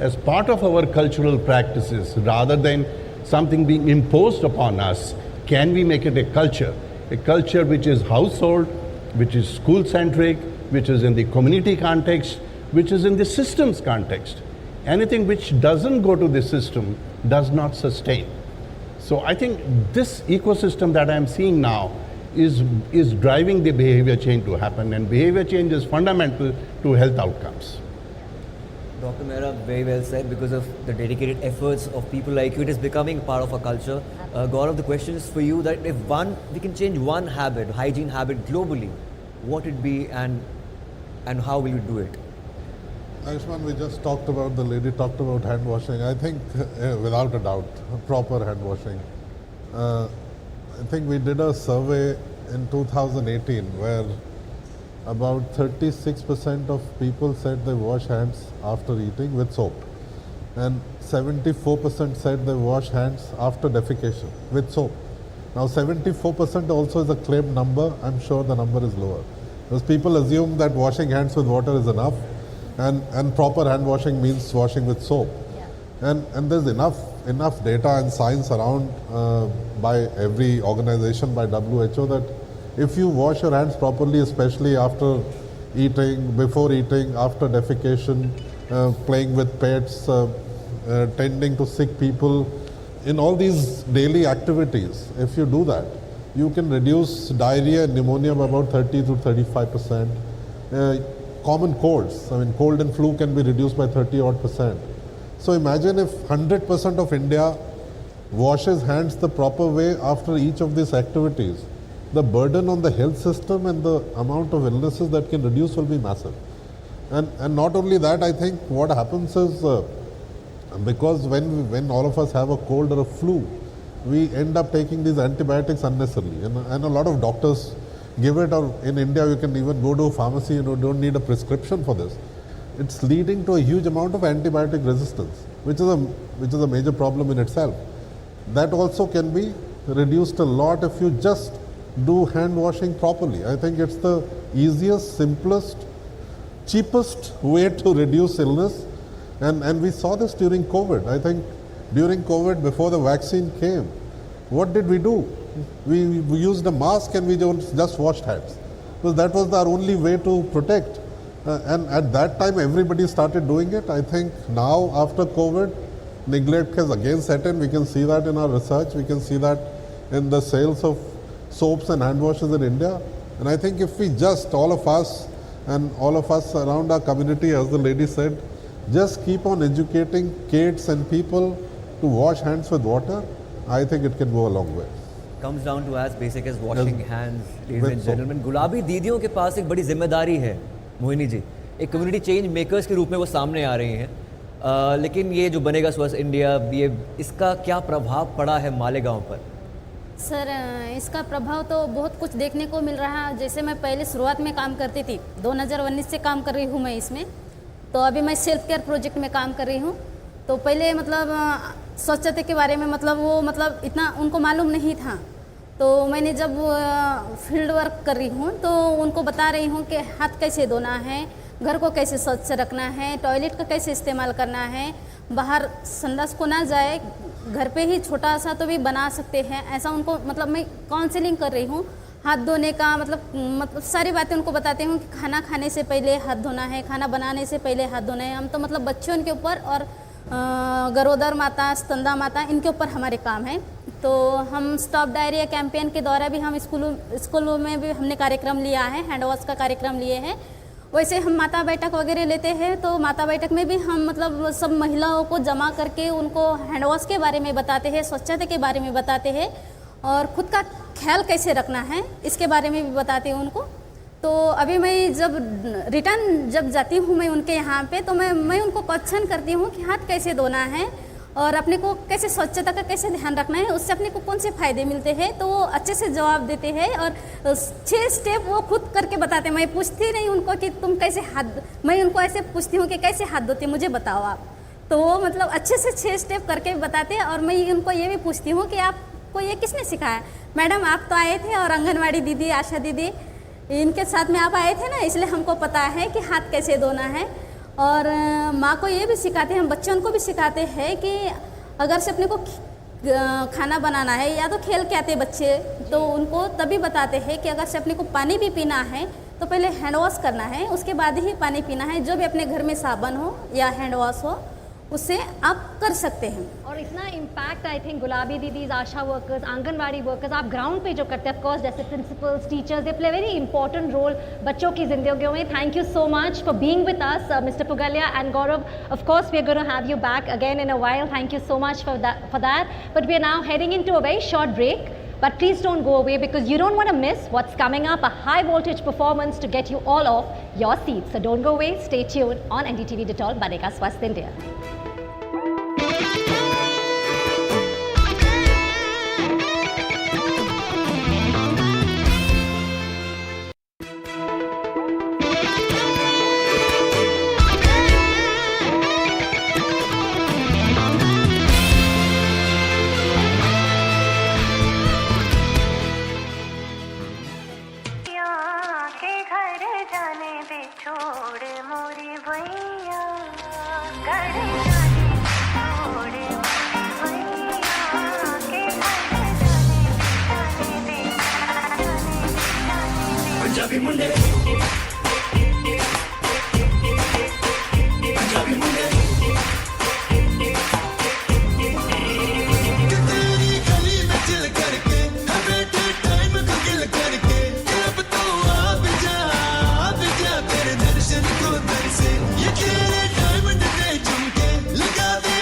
as part of our cultural practices, rather than something being imposed upon us, can we make it a culture which is household, which is school-centric, which is in the community context, which is in the systems context. Anything which doesn't go to the system does not sustain. So I think this ecosystem that I'm seeing now is driving the behavior change to happen, and behavior change is fundamental to health outcomes. Dr. Mehra, very well said. Because of the dedicated efforts of people like you, it is becoming part of our culture. Gaurav, the question is for you, that if we can change one habit, hygiene habit globally, what would it be, and how will you do it? Ayushman, we just talked about, the lady talked about hand washing. I think without a doubt, proper hand washing. I think we did a survey in 2018 where about 36% of people said they wash hands after eating with soap, and 74% said they wash hands after defecation with soap. Now 74% also is a claimed number. I'm sure the number is lower, because people assume that washing hands with water is enough, and proper hand washing means washing with soap. And there's enough data and science around by every organization, by WHO, that if you wash your hands properly, especially after eating, before eating, after defecation, playing with pets, tending to sick people, in all these daily activities, if you do that, you can reduce diarrhea and pneumonia by about 30 to 35%. Common colds, I mean cold and flu can be reduced by 30 odd %. So imagine if 100% of India washes hands the proper way after each of these activities. The burden on the health system and the amount of illnesses that can reduce will be massive. And not only that, I think what happens is because when all of us have a cold or a flu, we end up taking these antibiotics unnecessarily. And a lot of doctors give it, or in India you can even go to a pharmacy and you don't need a prescription for this. It's leading to a huge amount of antibiotic resistance, which is a major problem in itself. That also can be reduced a lot if you just do hand washing properly. I think it's the easiest, simplest, cheapest way to reduce illness. And we saw this during COVID. I think during COVID, before the vaccine came, what did we do? We used a mask and we just washed hands, because that was our only way to protect. And at that time, everybody started doing it. I think now, after COVID, neglect has again set in. We can see that in our research. We can see that in the sales of soaps and hand washes in India. And I think if we just, all of us around our community, as the lady said, just keep on educating kids and people to wash hands with water, I think it can go a long way. Comes down to as basic as washing hands, ladies and gentlemen. गुलाबी दीदियों के पास एक बड़ी जिम्मेदारी है, मोहिनी जी. एक कम्युनिटी चेंज मेकर्स के रूप में वो सामने आ रही हैं. लेकिन ये जो बनेगा स्वस्थ इंडिया, ये इसका क्या प्रभाव पड़ा है मालेगांव पर? सर, इसका प्रभाव तो बहुत कुछ देखने को मिल रहा है. जैसे मैं पहले शुरुआत में काम करती थी, 2019 से काम कर रही हूँ मैं इसमें. तो अभी मैं सेल्फ केयर प्रोजेक्ट में काम कर रही हूँ. तो पहले स्वच्छता के बारे में वो इतना उनको मालूम नहीं था. तो मैंने जब फील्ड वर्क कर रही हूँ तो उनको बता रही हूँ कि हाथ कैसे धोना है, घर को कैसे स्वच्छ रखना है, टॉयलेट का कैसे इस्तेमाल करना है, बाहर संडास को ना जाए, घर पे ही छोटा सा तो भी बना सकते हैं. ऐसा उनको मैं काउंसलिंग कर रही हूँ. हाथ धोने का मतलब सारी बातें उनको बताती हूँ कि खाना खाने से पहले हाथ धोना है, खाना बनाने से पहले हाथ धोना है. हम तो बच्चों के ऊपर और गरोदर माता, स्तनदा माता, इनके ऊपर हमारे काम है. तो हम स्टॉप डायरिया कैंपेन के द्वारा भी हम स्कूलों में भी हमने कार्यक्रम लिया है, हैंड वॉश का कार्यक्रम लिए हैं. वैसे हम माता बैठक वगैरह लेते हैं. तो माता बैठक में भी हम सब महिलाओं को जमा करके उनको हैंड वॉश के बारे में बताते हैं, स्वच्छता के बारे में बताते हैं और ख़ुद का ख्याल कैसे रखना है इसके बारे में भी बताते हैं उनको. तो अभी मैं जब रिटर्न जाती हूँ मैं उनके यहाँ पे, तो मैं उनको क्वेश्चन करती हूँ कि हाथ कैसे धोना है और अपने को कैसे स्वच्छता का कैसे ध्यान रखना है, उससे अपने को कौन से फ़ायदे मिलते हैं. तो वो अच्छे से जवाब देते हैं और 6 स्टेप वो खुद करके बताते हैं. मैं पूछती नहीं उनको कि तुम कैसे मैं उनको ऐसे पूछती हूँ कि कैसे हाथ धोते मुझे बताओ आप. तो वो अच्छे से 6 स्टेप करके बताते हैं. और मैं उनको ये भी पूछती हूँ कि आपको ये किसने सिखाया? मैडम आप तो आए थे और आंगनवाड़ी दीदी, आशा दीदी, इनके साथ में आप आए थे ना, इसलिए हमको पता है कि हाथ कैसे धोना है. और माँ को ये भी सिखाते हैं, हम बच्चों को भी सिखाते हैं कि अगर से अपने को खाना बनाना है या तो खेल के आते बच्चे, तो उनको तभी बताते हैं कि अगर से अपने को पानी भी पीना है तो पहले हैंड वॉश करना है, उसके बाद ही पानी पीना है. जो भी अपने घर में साबुन हो या हैंड वॉश हो उससे आप कर सकते हैं. और इतना इम्पैक्ट आई थिंक गुलाबी दीदीज, आशा वर्कर्स, आंगनवाड़ी वर्कर्स आप ग्राउंड पे जो करते हैं, ऑफ कोर्स जैसे principals, teachers, they play very important role बच्चों की जिंदगियों में. Thank you so much for being with us mister Pugalia and Gaurav. Of course we are going to have you back again in a while. Thank you so much for that. But we are now heading into a very short break. But please don't go away because you don't want to miss what's coming up, a high voltage performance to get you all off your seats. So don't go away, stay tuned on NDTV Detol Banega Swasth India. Punjabi मुंडे लगा दे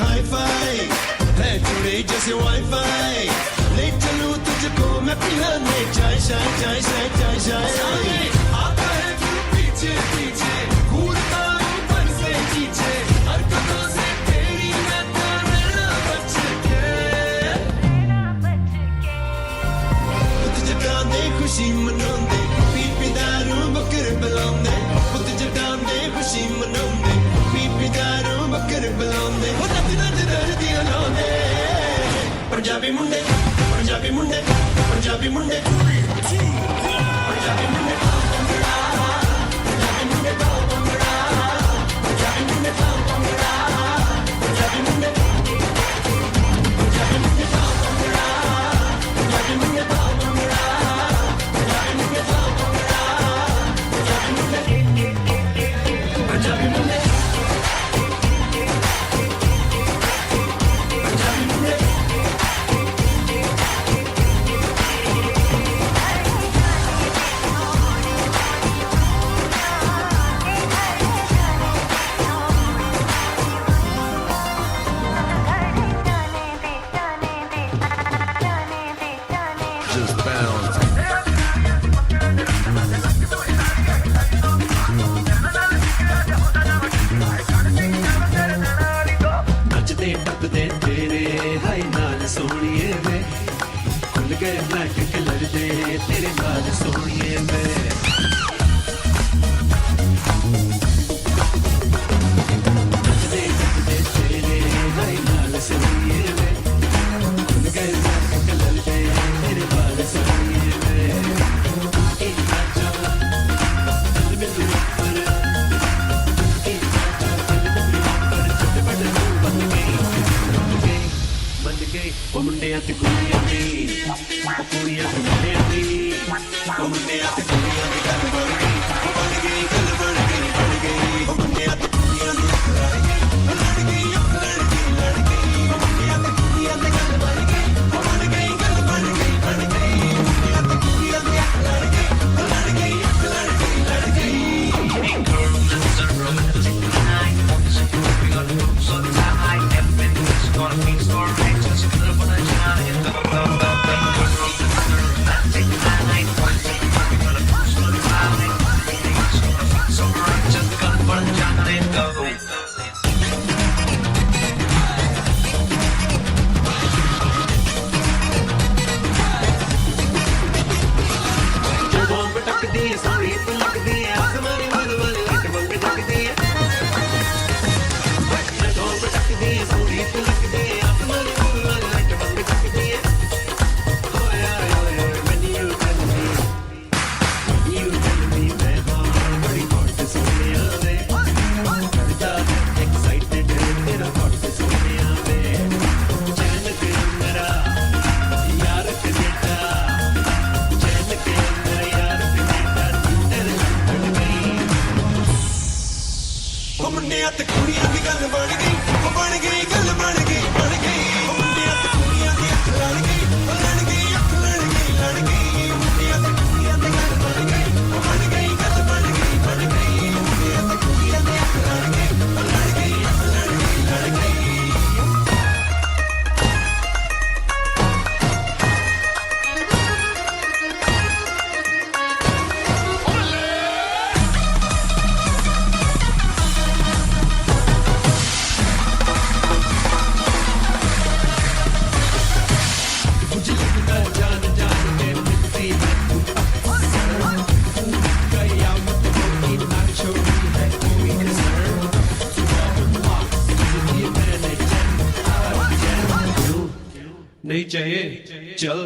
हाई फाई है जुड़े जैसे वाईफाई ले चलूं तुझको मैं पिलाने चाय चाय चाय चाय चाय चाय आता है तू पीछे पीछे घूरता हूँ पर से नीचे हरकतों से तेरी मैं तो रहना बच के पुत जटांदे खुशी मनांदे पी दारू बकर बुलांदे पुत जटांदे खुशी मनांदे पी दारू बकर बुलांदे हो नच नच दर्दी लांदे पंजाबी मुंडे पंजाबी मुंडे पंजाबी मुंडे पंजाबी मुंडे पंजाबी मुंडे पंजाबी मुंडे पंजाबी मुंडे पंजाबी मुंडे पंजाबी मुंडे पंजाबी मुंडे नचदे टपदे तेरे हाय नाल सोनिए वे खुल गए ब्लैक कलर दे तेरे नाल सोनिए वे नचदे टपदे तेरे हाय नाल सोनिए वे खुल गए ब्लैक कलर दे तेरे नाल सोनिए वे इतना जो दिल में तू पर ਉਹ ਮੁੰਡਿਆਂ ਤੇ ਕੁੜੀਆਂ ਦੀ ਉਹ ਕੁੜੀਆਂ ਤੇ ਮੁੰਡਿਆਂ ਦੀ ਉਹ ਮੁੰਡਿਆਂ ਤੇ ਕੁੜੀਆਂ ਦੀ ਗੱਲ ਬਣ ਗਈ ਗੱਲ ਬਣ ਗਈ ਉਹ ਮੁੰਡਿਆਂ ਤੇ ਕੁੜੀਆਂ ਦੀ ਲੜ ਗਈ ਲੜ ਗਈ ਲੜ ਗਈ ਉਹ ਮੁੰਡਿਆਂ ਤੇ ਕੁੜੀਆਂ ਦੀ ਗੱਲ ਬਣ ਗਈ ਗੱਲ ਬਣ ਗਈ ਮੁੰਡਿਆਂ ਤੇ ਕੁੜੀਆਂ ਦੀ ਲੜ ਗਈ ਲੜ ਗਈ ਲੜ ਗਈ girls on the road tonight boys and girls we got moves on tonight everything's gonna be stormy just gonna put a shine in the romantic night boys and girls we got moves on tonight everything's gonna be so right just gonna put a shine in the bomb टकदी है सोनी पे लगदी है आसमानी वाल वाल लाइट बंग जगदी है bomb टकदी है सोनी पे लगदी है आसमानी वाल वाल लाइट बंग जगदी है ओए ओए when you tell me मैं बड़ी हॉट सोने आवे करता एक्साइटेड तेरा हॉट सोने आवे चैन के मेरा यार के बेटा चैन के मेरा यार के बेटा तेरे लड़ गई ਉਹ ਮੁੰਡਿਆਂ ਤੇ ਕੁੜੀਆਂ ਦੀ ਗੱਲ ਬਣ ਗਈ ਗੱਲ ਬਣ ਗਈ ਉਹ ਮੁੰਡਿਆਂ ਤੇ ਕੁੜੀਆਂ ਦੀ ਅੱਖ ਲੜ ਗਈ ਲੜ ਗਈ ਅੱਖ ਲੜ ਗਈ ਮੁੰਡਿਆਂ ਤੇ ਕੁੜੀਆਂ ਦੀ ਗੱਲ ਬਣ ਗਈ ਗੱਲ ਬਣ ਗਈ ਮੁੰਡਿਆਂ ਤੇ ਕੁੜੀਆਂ ਦੀ ਅੱਖ ਲੜ ਗਈ ਲੜ ਗਈ ਅੱਖ ਲੜ ਗਈ मुझे लगता जान जान के मिलती है कयामत होगी ना छोड़ी है कोई कसर ये मैंने नहीं चाहिए चल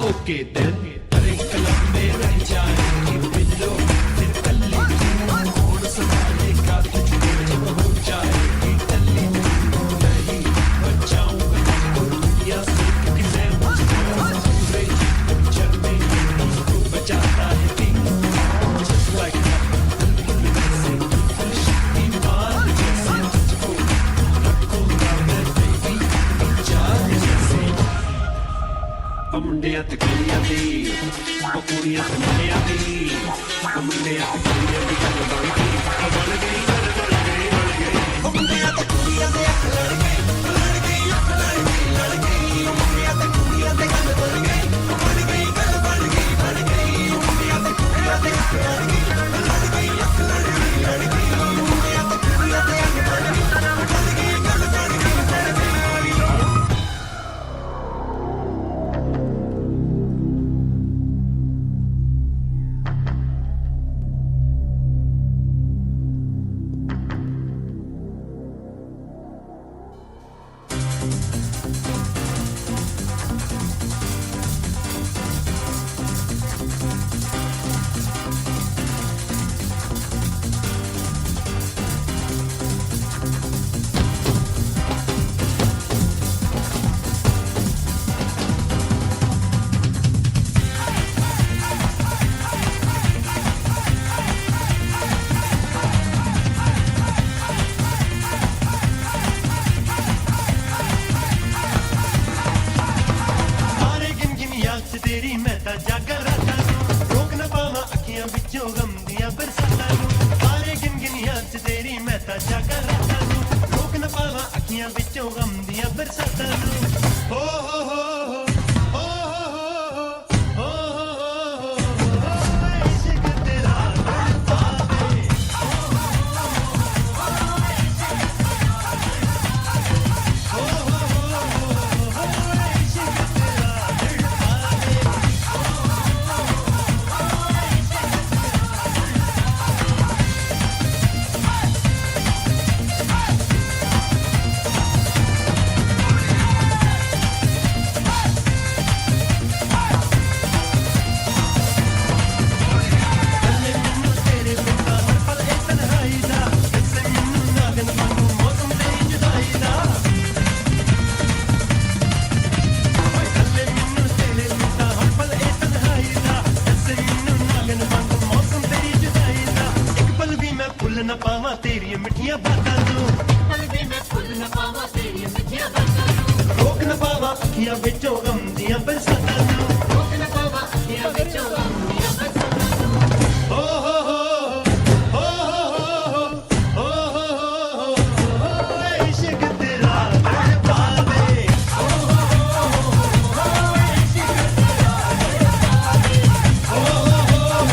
ओके देन अरे कलम में रह जाएगी बिल्लो फिर कल्ली कौन संभालेगा तुझको जब हो जाएगी कल्ली नहीं बचाऊंगा दुनिया से किसे बचाता है just like ਮੁੰਡਿਆਂ ਤੇ ਕੁੜੀਆਂ ਦੀ ਉਹ ਕੁੜੀਆਂ ਤੇ ਮੁੰਡਿਆਂ ਦੀ ਉਹ ਮੁੰਡਿਆਂ ਤੇ ਕੁੜੀਆਂ ਦੀ ਗੱਲ ਬਣ ਗਈ ਉਹ ਮੁੰਡਿਆਂ ਤੇ ਕੁੜੀਆਂ ਦੇ ਅੱਖ ਲੜ ਗਏ ਤੇਰੀ ਮੈਂ ਤਾਂ ਜਾਗਰ ਰਾਤਾਂ ਨੂੰ ਰੋਕ ਨਾ ਪਾਵਾਂ ਅੱਖੀਆਂ ਵਿੱਚੋਂ ਗਮ ਦੀਆਂ ਬਰਸਾਤਾਂ ਨੂੰ ਸਾਰੇ ਗਿਣ ਗਿਣੀਆਂ ਚ ਤੇਰੀ ਮੈਂ ਤਾਂ ਜਾਗਰ ਰਾਤਾਂ ਨੂੰ ਰੋਕ ਨਾ ਪਾਵਾਂ ਅੱਖੀਆਂ ਵਿੱਚੋਂ ਗਮ ਦੀਆਂ ਬਰਸਾਤਾਂ ਨੂੰ ਹੋ ਹੋ ਹੋ ਨਾ ਪਾਵਾਂ ਤੇਰੀਆਂ ਮਿੱਠੀਆਂ ਬਾਤਾਂ ਨੂੰ ਮੈਂ ਫੁੱਲ ਨਾ ਪਾਵਾਂ ਤੇਰੀਆਂ ਮਿੱਠੀਆਂ ਬਾਤਾਂ ਨੂੰ ਰੋਕ ਨਾ ਪਾਵਾਂ ਅੱਖੀਆਂ ਵਿੱਚੋਂ ਗਮ ਦੀਆਂ ਬਰਸਾਤਾਂ ਨੂੰ ਰੋਕ ਨਾ ਪਾਵਾਂ ਅੱਖੀਆਂ ਵਿੱਚੋਂ ਗਮ ਦੀਆਂ ਬਰਸਾਤਾਂ ਨੂੰ ਹੋ ਹੋ ਹੋ ਹੋ ਹੋ ਹੋ ਇਸ਼ਕ ਤੇਰਾ ਤੜਪਾਵੇ ਹੋ ਹੋ ਹੋ ਇਸ਼ਕ ਤੇਰਾ ਤੜਪਾਵੇ ਹੋ ਹੋ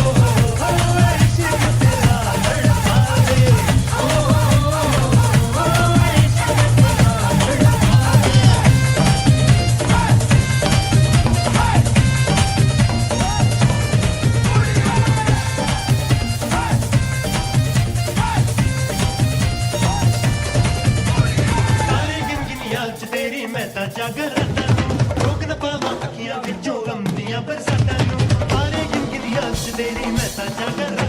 ਇਸ਼ਕ ਤੇਰਾ ਤੇਰੀ ਮੈਂ ਤਾਂ ਜਾਗਰ ਰਾਤਾਂ ਨੂੰ ਰੋਕ ਨਾ ਪਾਵਾਂ ਅੱਖੀਆਂ ਵਿੱਚੋਂ ਗਮ ਦੀਆਂ ਬਰਸਾਤਾਂ ਨੂੰ ਸਾਰੇ ਗਿਣ ਗਿਣੀਆਂ ਚ ਤੇਰੀ ਮੈਂ ਤਾਂ ਜਾਗਰ